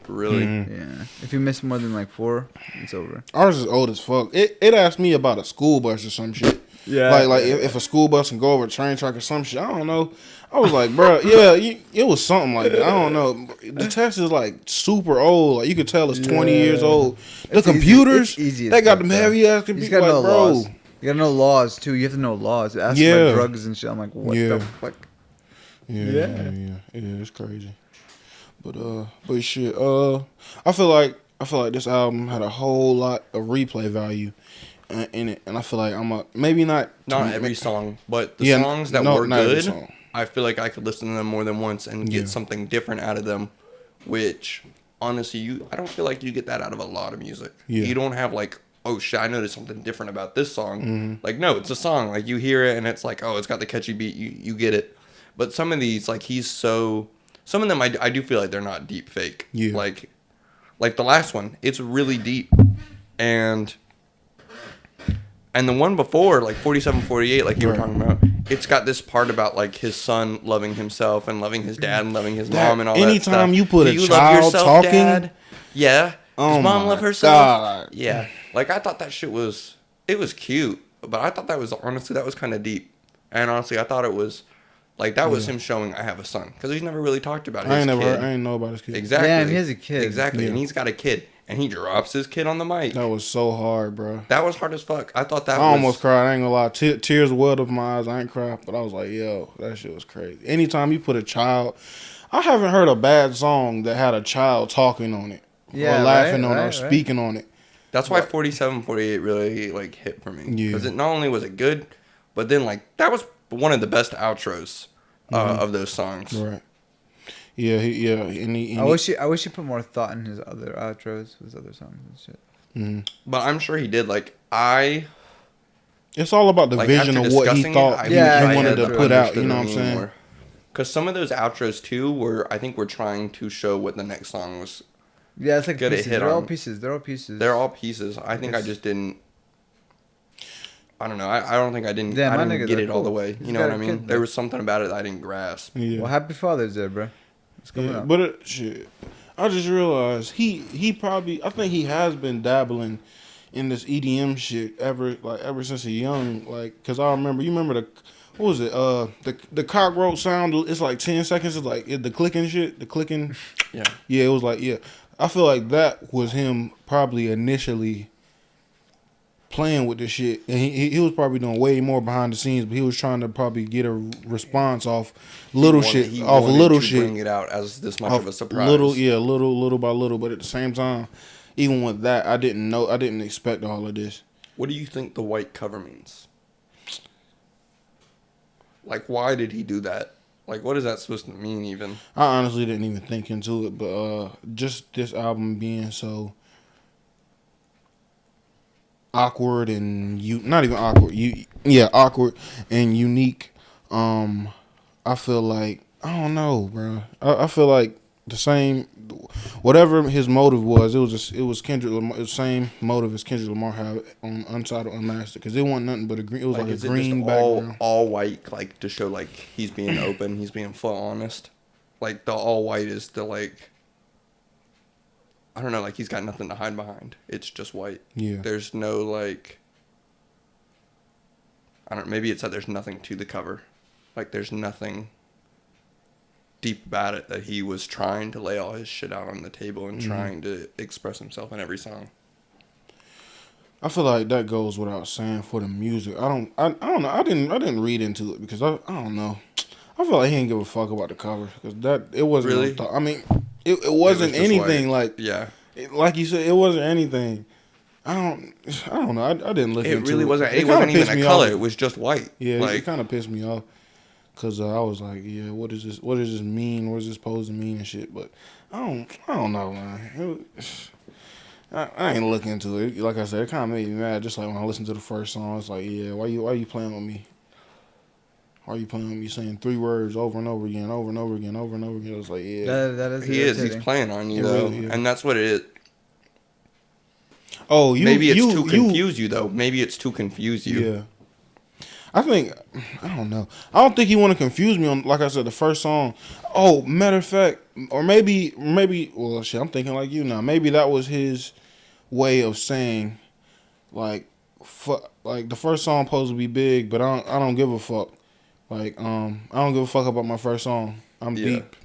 Really? Yeah. If you miss more than like 4, it's over. Ours is old as fuck. It asked me about a school bus or some shit. Yeah. Like if a school bus can go over a train track or some shit. I don't know. I was like, bro, yeah, it was something like that. I don't know. The test is like super old. Like you could tell it's 20 years old. The It's computers, easy as they got fuck, them though. heavy ass You computers. just gotta know Like, bro, laws. You gotta know laws too. You have to know laws. It asks Yeah. about drugs and shit. I'm like, what the fuck? Yeah, it's crazy. But shit. I feel like this album had a whole lot of replay value in it, and I feel like maybe not Every song, but the songs that were not every good, song. I feel like I could listen to them more than once and get something different out of them, which honestly, I don't feel like you get that out of a lot of music. Yeah. You don't have like, oh shit, I noticed something different about this song. Like, no, it's a song. Like you hear it and it's like, oh, it's got the catchy beat. You get it. But some of these, like some of them I do feel like they're not deep fake. Yeah. Like the last one, it's really deep. And the one before, like 47, 48, like you were talking about, it's got this part about like his son loving himself and loving his dad and loving his mom and all that stuff. Anytime you put Do a you love child yourself, talking, Dad? Yeah. Oh Does mom my love herself? God. Yeah. Like I thought that shit was cute, but I thought that was kind of deep. And honestly, I thought it was like that was him showing I have a son, because he's never really talked about his kid. I ain't know about his kid. Exactly. Yeah, and he has a kid. Exactly. Yeah. And he's got a kid. And he drops his kid on the mic. That was so hard, bro. That was hard as fuck. I thought that I almost cried. I ain't gonna lie. Tears welled up in my eyes. I ain't cried, but I was like, yo, that shit was crazy. Anytime you put a child, I haven't heard a bad song that had a child talking on it, or laughing on it, or speaking on it. That's why 47, 48 really like hit for me. Yeah. Because it not only was it good, but then like that was one of the best outros of those songs. Right. Yeah, I wish he put more thought in his other outros, his other songs and shit. But I'm sure he did. It's all about the like, vision after of what he discussing thought it, he I wanted to had put out. understood You know the what I'm meaning saying? more. Because some of those outros too were, I think, were trying to show what the next song was. Yeah, it's like Get a pieces. hit They're all on. pieces. They're all pieces. They're all pieces. I think I just didn't. I don't know. I don't think I didn't. Yeah, I my didn't niggas get are it all the cool. way. He's You know got what I a mean? kid, There though. was something about it that I didn't grasp. Yeah. Well, happy Father's Day, bro. It's coming up. But shit, I just realized he probably, I think he has been dabbling in this EDM shit ever since he's young. Like, cause I remember, you remember what was it? The cockroach sound. It's like 10 seconds. It's like the clicking shit. The clicking. Yeah. Yeah, it was like I feel like that was him probably initially playing with this shit, and he was probably doing way more behind the scenes, but he was trying to probably get a response off little shit, Bring it out as this much of a surprise. Little by little. But at the same time, even with that, I didn't expect all of this. What do you think the white cover means? Like, why did he do that? Like, what is that supposed to mean even? I honestly didn't even think into it, but just this album being so awkward and not even awkward. Awkward and unique. I feel like I don't know, bro. I feel like the same, whatever his motive was, it was Kendrick Lamar, the same motive as Kendrick Lamar had on Untitled Unmastered, because it wasn't nothing but a green. It was like a green background, all white, like to show like he's being open, he's being full honest. Like the all white is the like, I don't know, like he's got nothing to hide behind. It's just white. Yeah. There's no like, I don't. Maybe it's that there's nothing to the cover, like there's nothing deep about it, that he was trying to lay all his shit out on the table and trying to express himself in every song. I feel like that goes without saying for the music. I don't know. I didn't read into it because I don't know. I feel like he didn't give a fuck about the cover because it wasn't really. I mean, it wasn't anything like like you said. It wasn't anything. I don't know. I didn't look into it. It really wasn't. It wasn't even a color. It was just white. Yeah, like, it kind of pissed me off. Cause I was like, yeah, what does this mean? What is this supposed to mean and shit? But I don't know, man. I ain't looking into it. Like I said, it kind of made me mad. Just like when I listened to the first song, it's like, yeah, why you playing with me? Why are you playing with me saying 3 words over and over again, over and over again, over and over again? I was like, yeah, that is. He is. He's playing on you though, really, yeah. And that's what it is. Oh, maybe it's to confuse you though. Maybe it's to confuse you. Yeah. I don't know. I don't think he want to confuse me on, like I said, the first song. Oh, matter of fact, or maybe, well, shit, I'm thinking like you now. Maybe that was his way of saying, like, like the first song supposed to be big, but I don't give a fuck. Like, I don't give a fuck about my first song. I'm deep.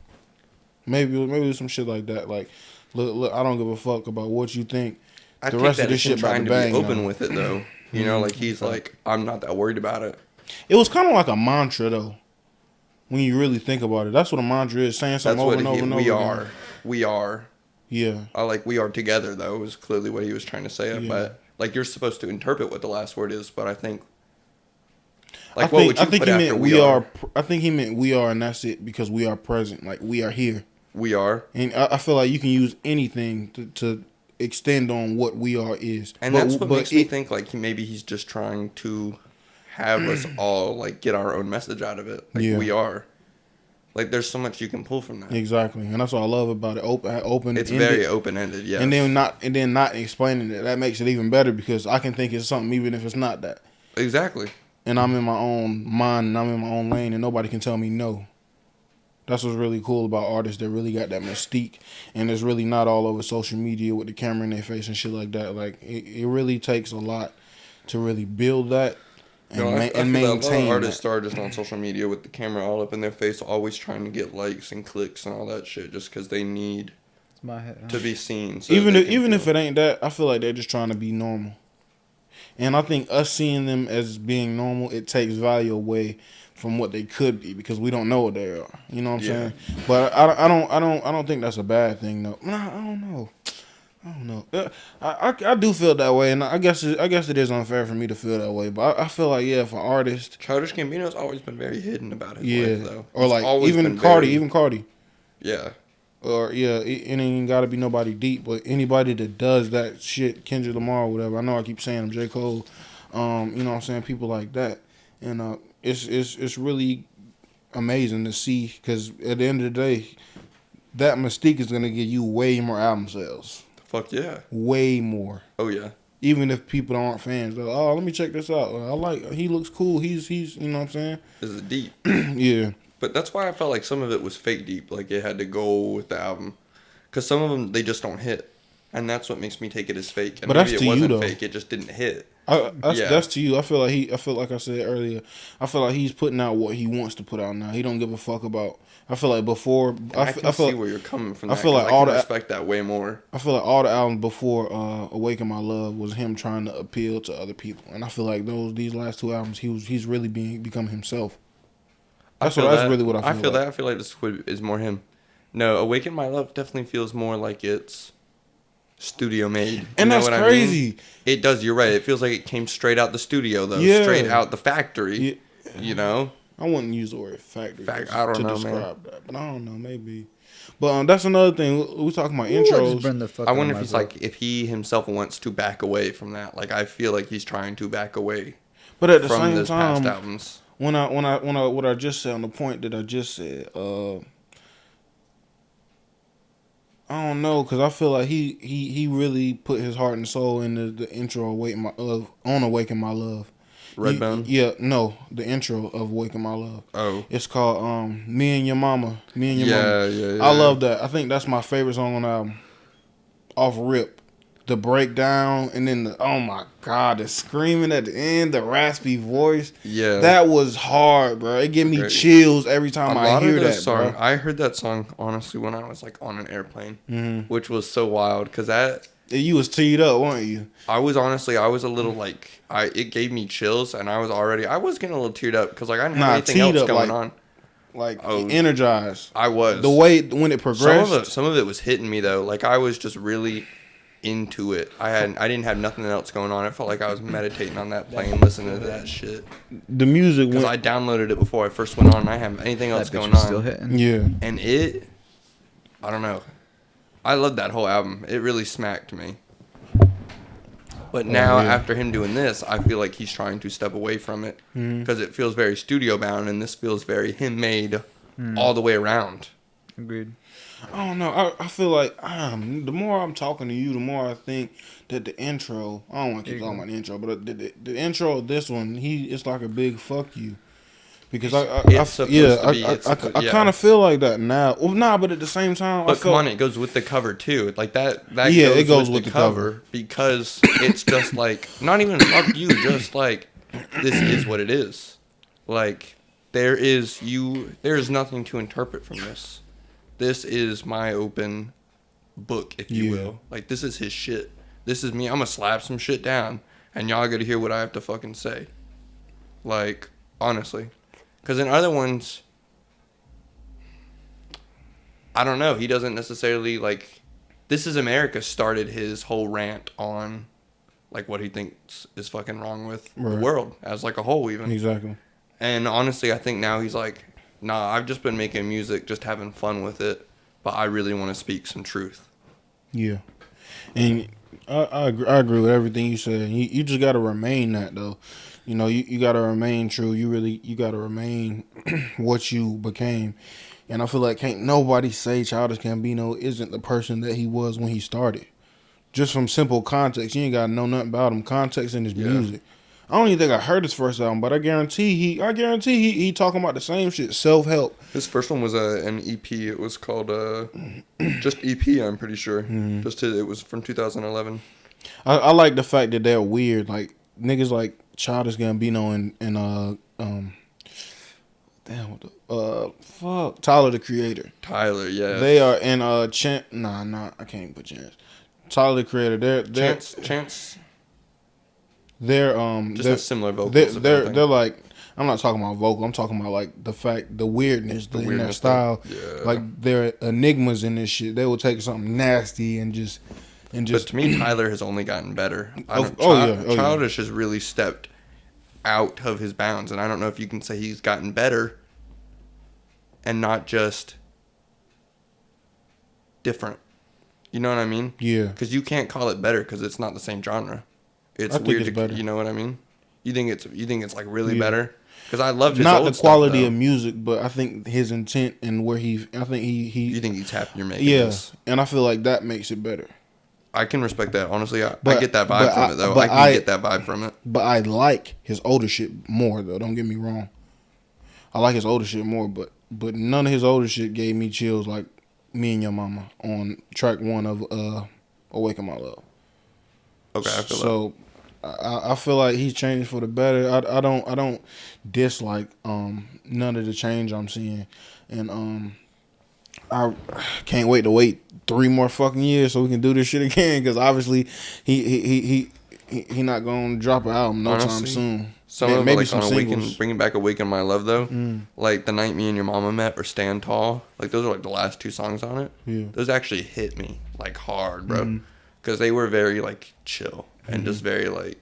Maybe some shit like that. Like, look, I don't give a fuck about what you think. The rest of this shit about to bang. Trying to be open with it though. You know, like he's like, I'm not that worried about it. It was kind of like a mantra though, when you really think about it. That's what a mantra is, saying something over and over and over again. We are. Yeah. We are together though was clearly what he was trying to say. Yeah. But like you're supposed to interpret what the last word is. But I think, like, what would you put after we are? I think he meant we are, and that's it, because we are present. Like we are here. We are. And I feel like you can use anything to extend on what we are is. And that's what makes me think like maybe he's just trying to have us all like get our own message out of it. Like we are. Like there's so much you can pull from that. Exactly. And that's what I love about it. Open. It's very open-ended, yeah. And then not explaining it. That makes it even better because I can think it's something even if it's not that. Exactly. And I'm in my own mind and I'm in my own lane and nobody can tell me no. That's what's really cool about artists that really got that mystique, and it's really not all over social media with the camera in their face and shit like that. Like it really takes a lot to really build that and maintain. That a lot of artists are just on social media with the camera all up in their face, always trying to get likes and clicks and all that shit, just because they need to be seen. So even if it ain't that, I feel like they're just trying to be normal. And I think us seeing them as being normal, it takes value away from what they could be because we don't know what they are. You know what I'm saying? But I don't think that's a bad thing though. Nah, I don't know. I do feel that way, and I guess it is unfair for me to feel that way. But I feel like if an artist, Childish Gambino's always been very hidden about his life though. Or like even Cardi. Yeah. Or it ain't gotta be nobody deep, but anybody that does that shit, Kendrick Lamar or whatever. I know I keep saying him, J. Cole, you know what I'm saying, people like that, and it's really amazing to see because at the end of the day, that mystique is gonna get you way more album sales. Fuck yeah, way more. Oh yeah. Even if people aren't fans, they're like, oh, let me check this out. He looks cool. He's you know what I'm saying. This is deep. Yeah. But that's why I felt like some of it was fake deep. Like it had to go with the album, because some of them they just don't hit, and that's what makes me take it as fake. And but maybe that's it to wasn't you though. Fake. It just didn't hit. That's to you. I feel like I said earlier. I feel like he's putting out what he wants to put out now. He don't give a fuck about. I feel like before. I can see where you're coming from. I feel like I respect that way more. I feel like all the albums before "Awaken My Love" was him trying to appeal to other people, and I feel like these last 2 albums he's really become himself. That's really what I feel. I feel like. I feel like this is more him. No, "Awaken My Love" definitely feels more like it's studio made. And that's crazy. I mean? It does. You're right. It feels like it came straight out the studio though. Yeah. Straight out the factory. Yeah. You know. I wouldn't use the word factory I don't to know, describe that, but I don't know, maybe. But that's another thing. We talking about intros. I wonder if he's like, if he himself wants to back away from that. Like, I feel like he's trying to back away. But at the from same those time, past albums. What I just said on the point that I just said, I don't know, because I feel like he really put his heart and soul into the intro of Awaken My Love. Redbone? Yeah, no, the intro of Awaken My Love. Oh. It's called Me and Your Mama. Yeah. I love that. I think that's my favorite song on the album. Off rip. The breakdown, and then oh my God, the screaming at the end, the raspy voice. Yeah. That was hard, bro. It gave me chills every time I hear that, bro. I heard that song, honestly, when I was like on an airplane, which was so wild, because that... You was teed up, weren't you? I was a little like, it gave me chills, and I was getting a little teared up, because like I didn't have anything else going on. Like energized. I was. The way when it progressed. Some of it was hitting me though. Like I was just really into it. I didn't have nothing else going on. It felt like I was meditating on that plane, listening to that shit. The music, because I downloaded it before I first went on, and I didn't have anything else going on. Still hitting. Yeah. And I don't know. I loved that whole album. It really smacked me. But now, after him doing this, I feel like he's trying to step away from it because it feels very studio bound, and this feels very him made all the way around. Agreed. I don't know. I feel like the more I'm talking to you, the more I think that the intro. I don't want to keep talking about the intro, but the intro of this one, it's like a big fuck you. Because I kind of feel like that now. Well, nah, but at the same time, but come on, it goes with the cover too. Like that. It goes with the cover because it's just like not even fuck you, just like this is what it is. Like there is nothing to interpret from this. This is my open book, if you will. Like this is his shit. This is me. I'm gonna slap some shit down, and y'all gotta hear what I have to fucking say. Like honestly. Because in other ones, I don't know. He doesn't necessarily, like... This Is America started his whole rant on, like, what he thinks is fucking wrong with the world as, like, a whole, even. Exactly. And honestly, I think now he's like, nah, I've just been making music, just having fun with it, but I really want to speak some truth. Yeah. And I agree with everything you said. You just got to remain that, though. You know, you got to remain true. You got to remain what you became. And I feel like can't nobody say Childish Gambino isn't the person that he was when he started. Just from simple context. You ain't got to know nothing about him. Context in his music. I don't even think I heard his first album, but I guarantee he talking about the same shit. Self-help. His first one was an EP. It was called just EP, I'm pretty sure. It was from 2011. I like the fact that they're weird. Like, niggas like Childish Gambino and Tyler the Creator. Tyler, yeah. They are in I can't put Chance. Tyler the Creator. They're Chance. They're a similar vocals. They're like, I'm not talking about vocal. I'm talking about like the weirdness in their style. Yeah. Like they're enigmas in this shit. They will take something nasty and just. But to me, Tyler has only gotten better. Childish has really stepped out of his bounds, and I don't know if you can say he's gotten better and not just different. You know what I mean? Yeah. Because you can't call it better because it's not the same genre. It's weird. Better. You know what I mean? You think it's like really better? Because I love his not old the quality stuff, of music, but I think his intent and where he. I think he. You think he's happy you're making this? And I feel like that makes it better. I can respect that. Honestly, I get that vibe from it, though. I can get that vibe from it. But I like his older shit more, though. Don't get me wrong. I like his older shit more, but none of his older shit gave me chills like Me and Your Mama on track 1 of Awaken My Love. Okay, I feel so. I feel like he's changed for the better. I don't dislike none of the change I'm seeing, and I can't wait to wait 3 more fucking years so we can do this shit again. Because obviously he not gonna drop an album time soon. Some of maybe like some singles. Bringing back Awaken My Love though, like The Night Me and Your Mama Met or Stand Tall. Like those are like the last 2 songs on it. Yeah. Those actually hit me like hard, bro, because they were very like chill. And just very like,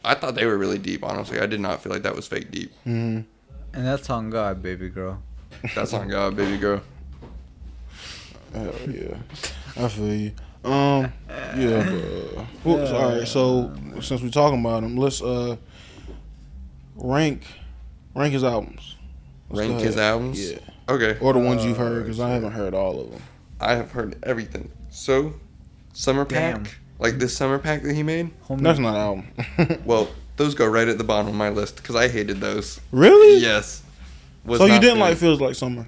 I thought they were really deep. Honestly, I did not feel like that was fake deep. And that's on God, baby girl. That's on God, baby girl. Hell yeah, I feel you. Yeah, but, all right. So since we're talking about him, let's rank his albums. Rank his albums. Yeah. Okay. Or the ones you've heard, because I haven't heard all of them. I have heard everything. So, Summer Pack, like this Summer Pack that he made. That's not an album. Well, those go right at the bottom of my list because I hated those. Really? Yes. So you didn't like Feels Like Summer?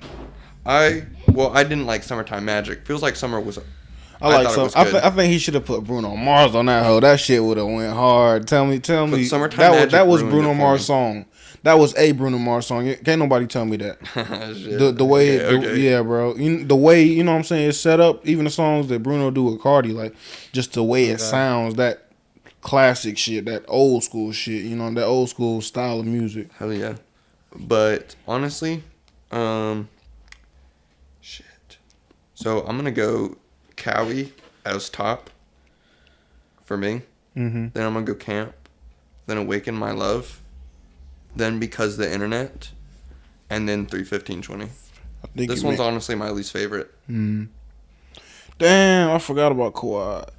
I didn't like Summertime Magic. Feels Like Summer was. I think he should have put Bruno Mars on that hoe. That shit would have went hard. Tell me. That was Bruno Mars' song. That was a Bruno Mars song. Can't nobody tell me that. the way, yeah, bro. The way, you know what I'm saying, it's set up. Even the songs that Bruno do with Cardi, like just the way it sounds, that classic shit, that old school shit. You know, that old school style of music. Hell yeah. But honestly, shit. So I'm gonna go Cowie as top for me. Mm-hmm. Then I'm gonna go Camp. Then Awaken My Love. Then Because the Internet. And then 3:15:20. This one's honestly my least favorite. Mm. Damn, I forgot about Kawhi.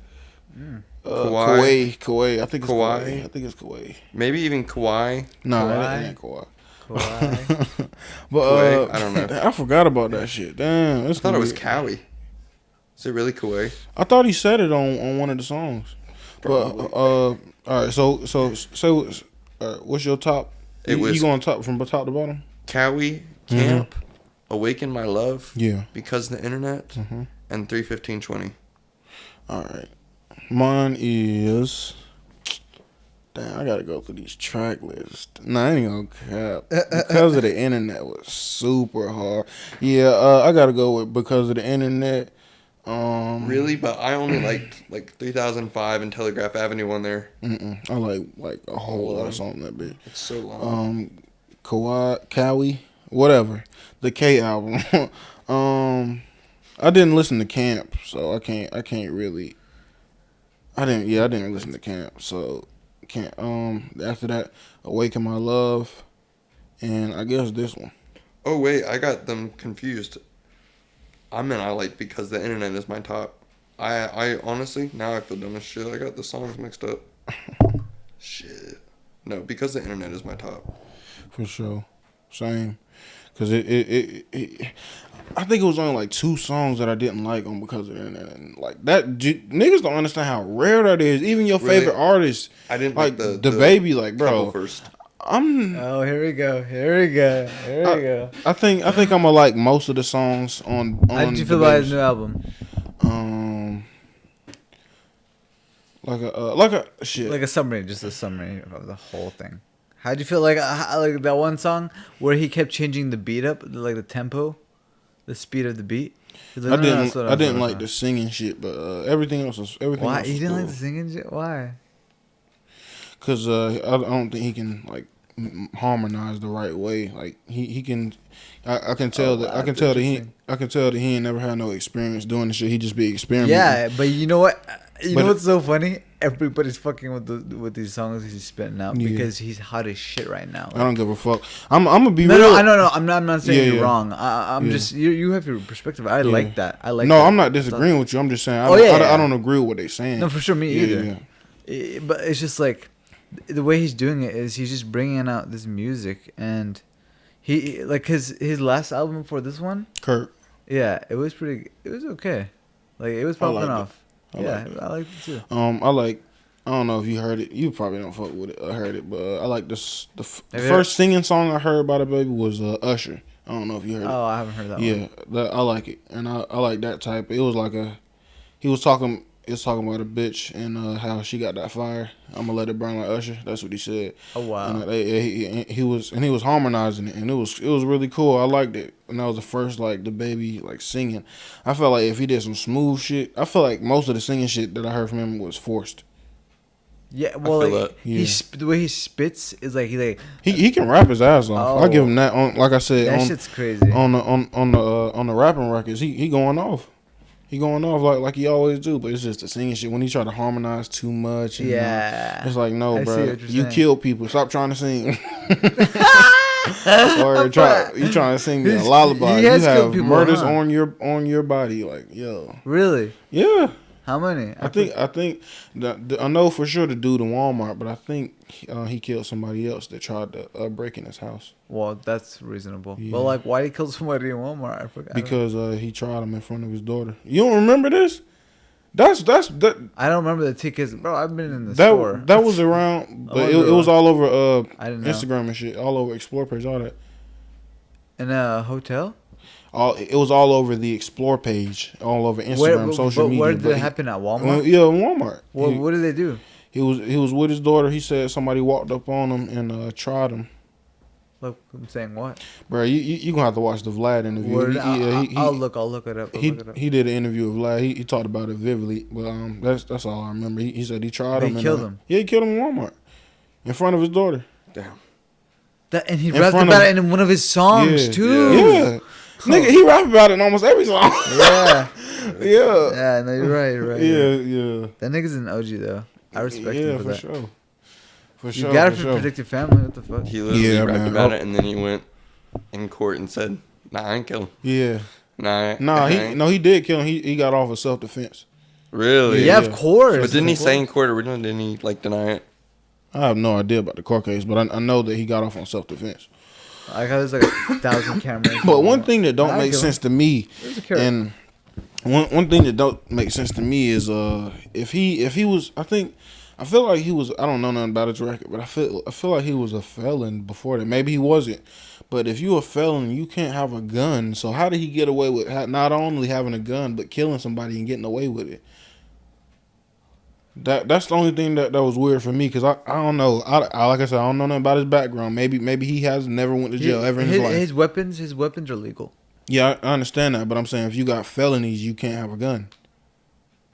Kawhi. I think it's Kawhi. Maybe even Kawhi. No, it ain't Kawhi. But I don't know. I forgot about that shit. Damn, I thought it was Cowie. Is it really Kawhi? I thought he said it on one of the songs. Probably. But all right, so what's your top? You going top from top to bottom? Cowie, Camp, Awaken My Love, Because the Internet, and 3:15:20. All right, mine is. Damn, I gotta go through these track lists. Nah, I ain't gonna cap. Because of the Internet was super hard. Yeah, I gotta go with Because of the Internet. Really, but I only liked like 3005 and Telegraph Avenue on there. I like a whole lot of songs on that bitch. It's so long. Cowie, whatever. The K album. I didn't listen to Camp, so I can't really. I didn't listen to Camp, so can't. After that, Awaken My Love, and I guess this one. Oh wait, I got them confused. I like Because the Internet is my top. I honestly, now I feel dumb as shit. I got the songs mixed up. Shit. No, Because the Internet is my top. For sure. Same. Because I think it was only like 2 songs that I didn't like on Because of the Internet. And like that, niggas don't understand how rare that is. Even your favorite artist. I didn't like the baby, like, bro. First. Here we go. I think I'm gonna like most of the songs on. How did you feel about his new album? Like a summary, just a summary of the whole thing. How'd you feel like that one song where he kept changing the beat up, like the tempo, the speed of the beat? Like, I didn't like the singing shit, but everything else was everything. Why else you was didn't cool. like the singing shit? Why? Cause I don't think he can like harmonize the right way. Like he can. I can tell that he ain't never had no experience doing the shit. He just be experimenting. Yeah, but you know what? You know what's so funny? Everybody's fucking with these songs he's spitting out because he's hot as shit right now. Like, I don't give a fuck. I'm gonna be real. No. I'm not saying you're wrong. I'm just you have your perspective. I like that. No, I'm not disagreeing with you. I'm just saying I don't agree with what they're saying. No, for sure, me either. But it's just like the way he's doing it is he's just bringing out this music, and he like his last album before this one, Kurt. Yeah, it was okay. Like it was popping off. I liked it too. I don't know if you heard it. You probably don't fuck with it. I heard it, but I like this. The first singing song I heard by the baby was Usher. I don't know if you heard it. Oh, I haven't heard that one. Yeah, I like it, and I like that type. It was like he was talking about a bitch and how she got that fire. I'm gonna let it burn like Usher. That's what he said. Oh wow. And he was harmonizing it, and it was really cool. I liked it, and that was the first like the baby like singing. I felt like if he did some smooth shit, I feel like most of the singing shit that I heard from him was forced. Yeah, well, the way he spits is like he can rap his ass off. I give him that. Like I said, that shit's crazy. On the rapping records, he going off. He going off like he always do, but it's just the singing shit. When he try to harmonize too much, and, it's like no, bro, you kill people. Stop trying to sing. Or you trying to sing me a lullaby? He You has killed have people, murders huh? on your body, like yo. Really? Yeah. How many? I think I know for sure the dude in Walmart, but I think he killed somebody else that tried to break in his house. Well, that's reasonable. Yeah. But like, why he killed somebody in Walmart? I forgot. Because he tried him in front of his daughter. You don't remember this? That. I don't remember the tickets, bro. I've been in the store. That was around, but it was all over I didn't know. Instagram and shit, all over Explore page, all that. In a hotel. It was all over the Explore page, all over Instagram, social media. Where did it happen at Walmart? Yeah, Walmart. What did they do? He was with his daughter. He said somebody walked up on him and tried him. Look, I'm saying what? Bro, you gonna have to watch the Vlad interview. I'll look it up. He did an interview with Vlad. He talked about it vividly, but that's all I remember. He said he tried him. He killed him. Yeah, he killed him in Walmart in front of his daughter. Damn. And he rapped about it in one of his songs too. Yeah. Nigga, he rap about it in almost every song. Yeah. Yeah. Yeah, no, you're right. Yeah. That nigga's an OG though. I respect him for that. Sure. For You sure. gotta protect your family. What the fuck? He literally rapped about it, and then he went in court and said, "Nah, I ain't kill him." Yeah. Nah, he did kill him. He got off of self-defense. Really? Yeah, of course. But didn't he say in court originally? Didn't he deny it? I have no idea about the court case, but I know that he got off on self-defense. I got there's like 1,000 cameras. But one thing that don't make sense to me, and one thing that don't make sense to me is if he was, I feel like he was. I don't know nothing about his record, but I feel like he was a felon before that. Maybe he wasn't, but if you a felon, you can't have a gun. So how did he get away with not only having a gun but killing somebody and getting away with it? That's the only thing that was weird for me, because I don't know. Like I said, I don't know nothing about his background. Maybe he has never went to jail ever in his life. His weapons are legal. Yeah, I understand that, but I'm saying if you got felonies, you can't have a gun.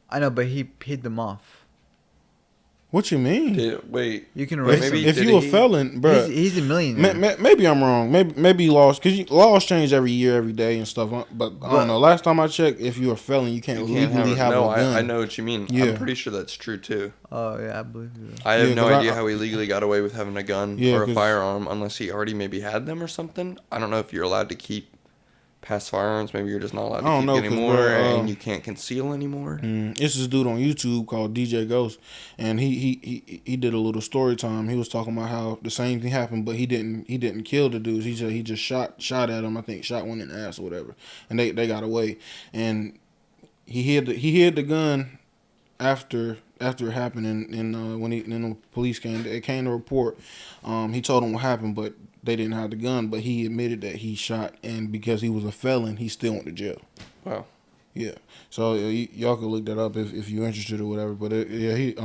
I know, but he paid them off. What you mean? Wait, you can arrest him. If you a felon, bro, he's a millionaire. Maybe I'm wrong. Maybe laws, because laws change every year, every day, and stuff. But I don't know. Last time I checked, if you're a felon, you can't legally have a gun. I know what you mean. Yeah. I'm pretty sure that's true too. Oh yeah, I believe you. I have no idea how he legally got away with having a gun or a firearm, unless he already maybe had them or something. I don't know if you're allowed to keep past firearms. Maybe you're just not allowed to keep anymore, and you can't conceal anymore. It's this dude on YouTube called DJ Ghost, and he did a little story time. He was talking about how the same thing happened, but he didn't kill the dudes. He just shot at him. I think shot one in the ass or whatever, and they got away. And he hid the gun after it happened, and when the police came to report. He told them what happened, but they didn't have the gun, but he admitted that he shot, and because he was a felon, he still went to jail. Wow. Yeah. So y'all can look that up if you're interested or whatever. But he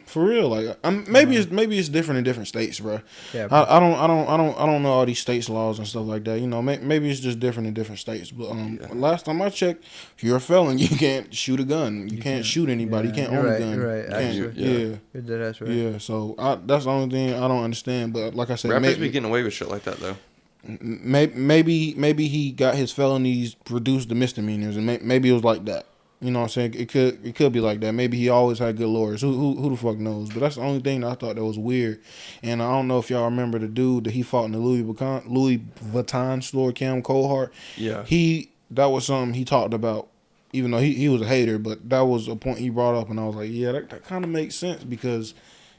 for real, like maybe it's different in different states, bro. Yeah. I don't know all these states' laws and stuff like that. You know, maybe it's just different in different states. But last time I checked, if you're a felon, you can't shoot a gun. You can't shoot anybody. Yeah, you can't own a gun. You're right. Actually, yeah. That's right. Yeah. So that's the only thing I don't understand. But like I said, rappers be getting away with shit like that though. Maybe he got his felonies reduced to misdemeanors, and maybe it was like that. You know what I'm saying? It could be like that. Maybe he always had good lawyers. Who the fuck knows? But that's the only thing that I thought that was weird. And I don't know if y'all remember the dude that he fought in the Louis Vuitton store, Cam Coldheart. Yeah. That was something he talked about, even though he was a hater. But that was a point he brought up, and I was like, yeah, that kind of makes sense, because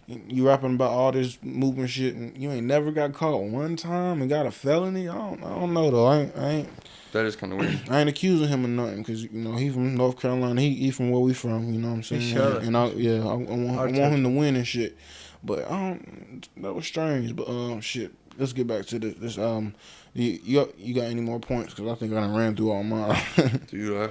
you rapping about all this movement shit, and you ain't never got caught one time and got a felony. I don't know though. I ain't. That is kind of weird. I ain't accusing him of nothing, because he from North Carolina. He from where we from. You know what I'm saying? And I want him to win and shit. But that was strange. But shit. Let's get back to this. You got any more points? Because I think I done ran through all mine. Dude,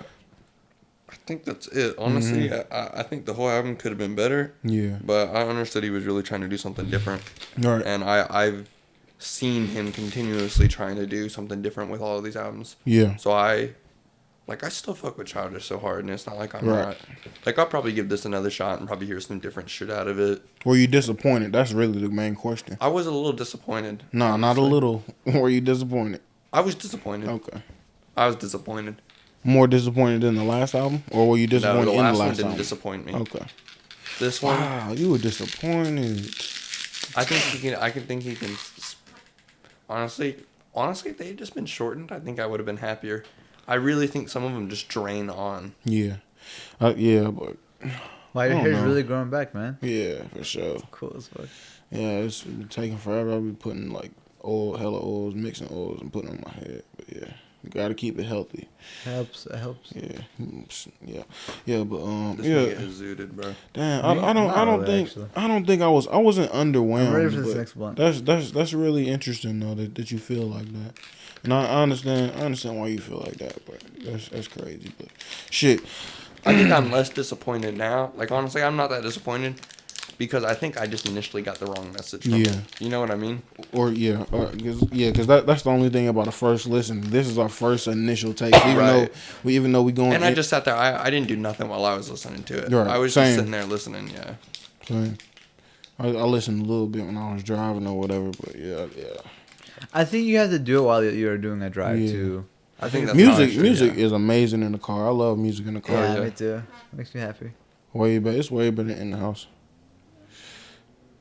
I think that's it. Honestly, I think the whole album could have been better. Yeah. But I understood he was really trying to do something different. Right. And I've seen him continuously trying to do something different with all of these albums. Yeah. So I still fuck with Childish so hard, and it's not like I'm not. Like, I'll probably give this another shot and probably hear some different shit out of it. Were you disappointed? That's really the main question. I was a little disappointed. No, not a little. Were you disappointed? I was disappointed. Okay. I was disappointed. More disappointed than the last album? Or were you disappointed in the last one? album? Didn't disappoint me. Okay. This one. Wow, you were disappointed. I think he can. honestly, if they had just been shortened, I think I would have been happier. I really think some of them just drain on. Yeah, but Why your hair's really growing back, man? Yeah, for sure. It's cool as fuck. Yeah, it's been taking forever. I'll be putting like hella oils, mixing oils and putting on my head. But yeah, you gotta keep it healthy. It helps. Yeah. But This nigga is zooted, bro. Damn, I don't think I wasn't underwhelmed. I'm ready for this next blunt. That's really interesting though that you feel like that. And I understand why you feel like that, but that's crazy. But shit, I think I'm less disappointed now. Like honestly, I'm not that disappointed because I think I just initially got the wrong message from it. You know what I mean? Because that's the only thing about a first listen. This is our first initial take, even though we going. And I just sat there. I didn't do nothing while I was listening to it. Right, I was just sitting there listening. Yeah. Same. I listened a little bit when I was driving or whatever, but yeah. I think you have to do it while you're doing a drive too. I think that's music is amazing in the car. I love music in the car. Yeah, me too. Makes me happy. It's way better in the house.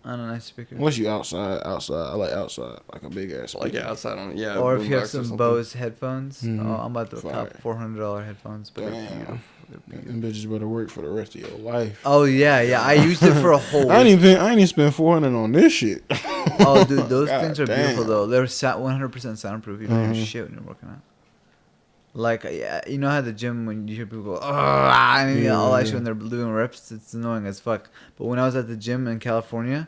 On a nice speaker. Unless you outside. I like outside, like a big ass speaker. Like outside on or if you have some Bose headphones. Mm-hmm. Oh, I'm about to top $400 headphones. But damn. Them bitches better work for the rest of your life. Oh yeah. I used it for a whole. I ain't even spend $400 on this shit. Oh dude, those things are beautiful though. They're 100% soundproof. You don't hear shit when you're working out. Like, yeah, you know how the gym, when you hear people go, all that shit when they're doing reps, it's annoying as fuck. But when I was at the gym in California,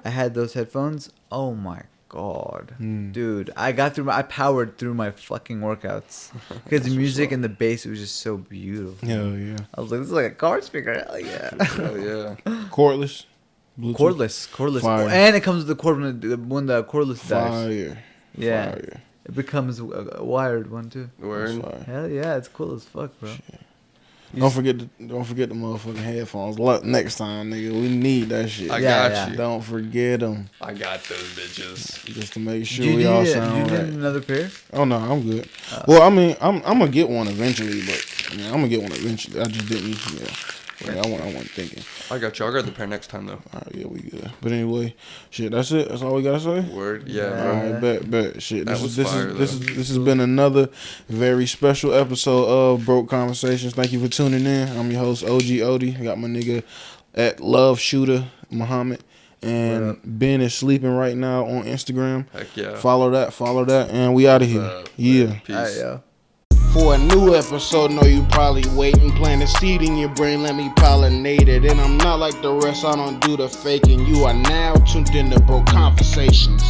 I had those headphones. Oh my god. Dude, I powered through my fucking workouts. Because the music and the bass, it was just so beautiful. Hell yeah. I was like, this is like a car speaker. Hell yeah. Hell yeah. Cordless? Bluetooth? Cordless. Fire. And it comes with the cord when the cordless dies. Fire. Yeah. Fire. It becomes a wired one too. Word. Hell yeah, it's cool as fuck, bro. Don't forget the motherfucking headphones. Look, next time, nigga, we need that shit. I got you. Don't forget them. I got those bitches. Just to make sure we all sound right. right. You need another pair? Oh no, I'm good. Well, I mean, I'm gonna get one eventually, but I'm gonna get one eventually. I just didn't. I wasn't thinking. I got you. I'll grab the pair next time though. All right, yeah, we good. But anyway, shit, that's it. That's all we gotta say. Word, yeah. All right, bet. Shit, this has been another very special episode of Broke Conversations. Thank you for tuning in. I'm your host OG Odie. I got my nigga at Love Shooter Muhammad, and Ben is sleeping right now on Instagram. Heck yeah. Follow that, and we out of here. Yeah. Peace. All right, yo. For a new episode, know you probably waiting. Plant a seed in your brain, let me pollinate it. And I'm not like the rest, I don't do the faking. You are now tuned in to Broke Conversations.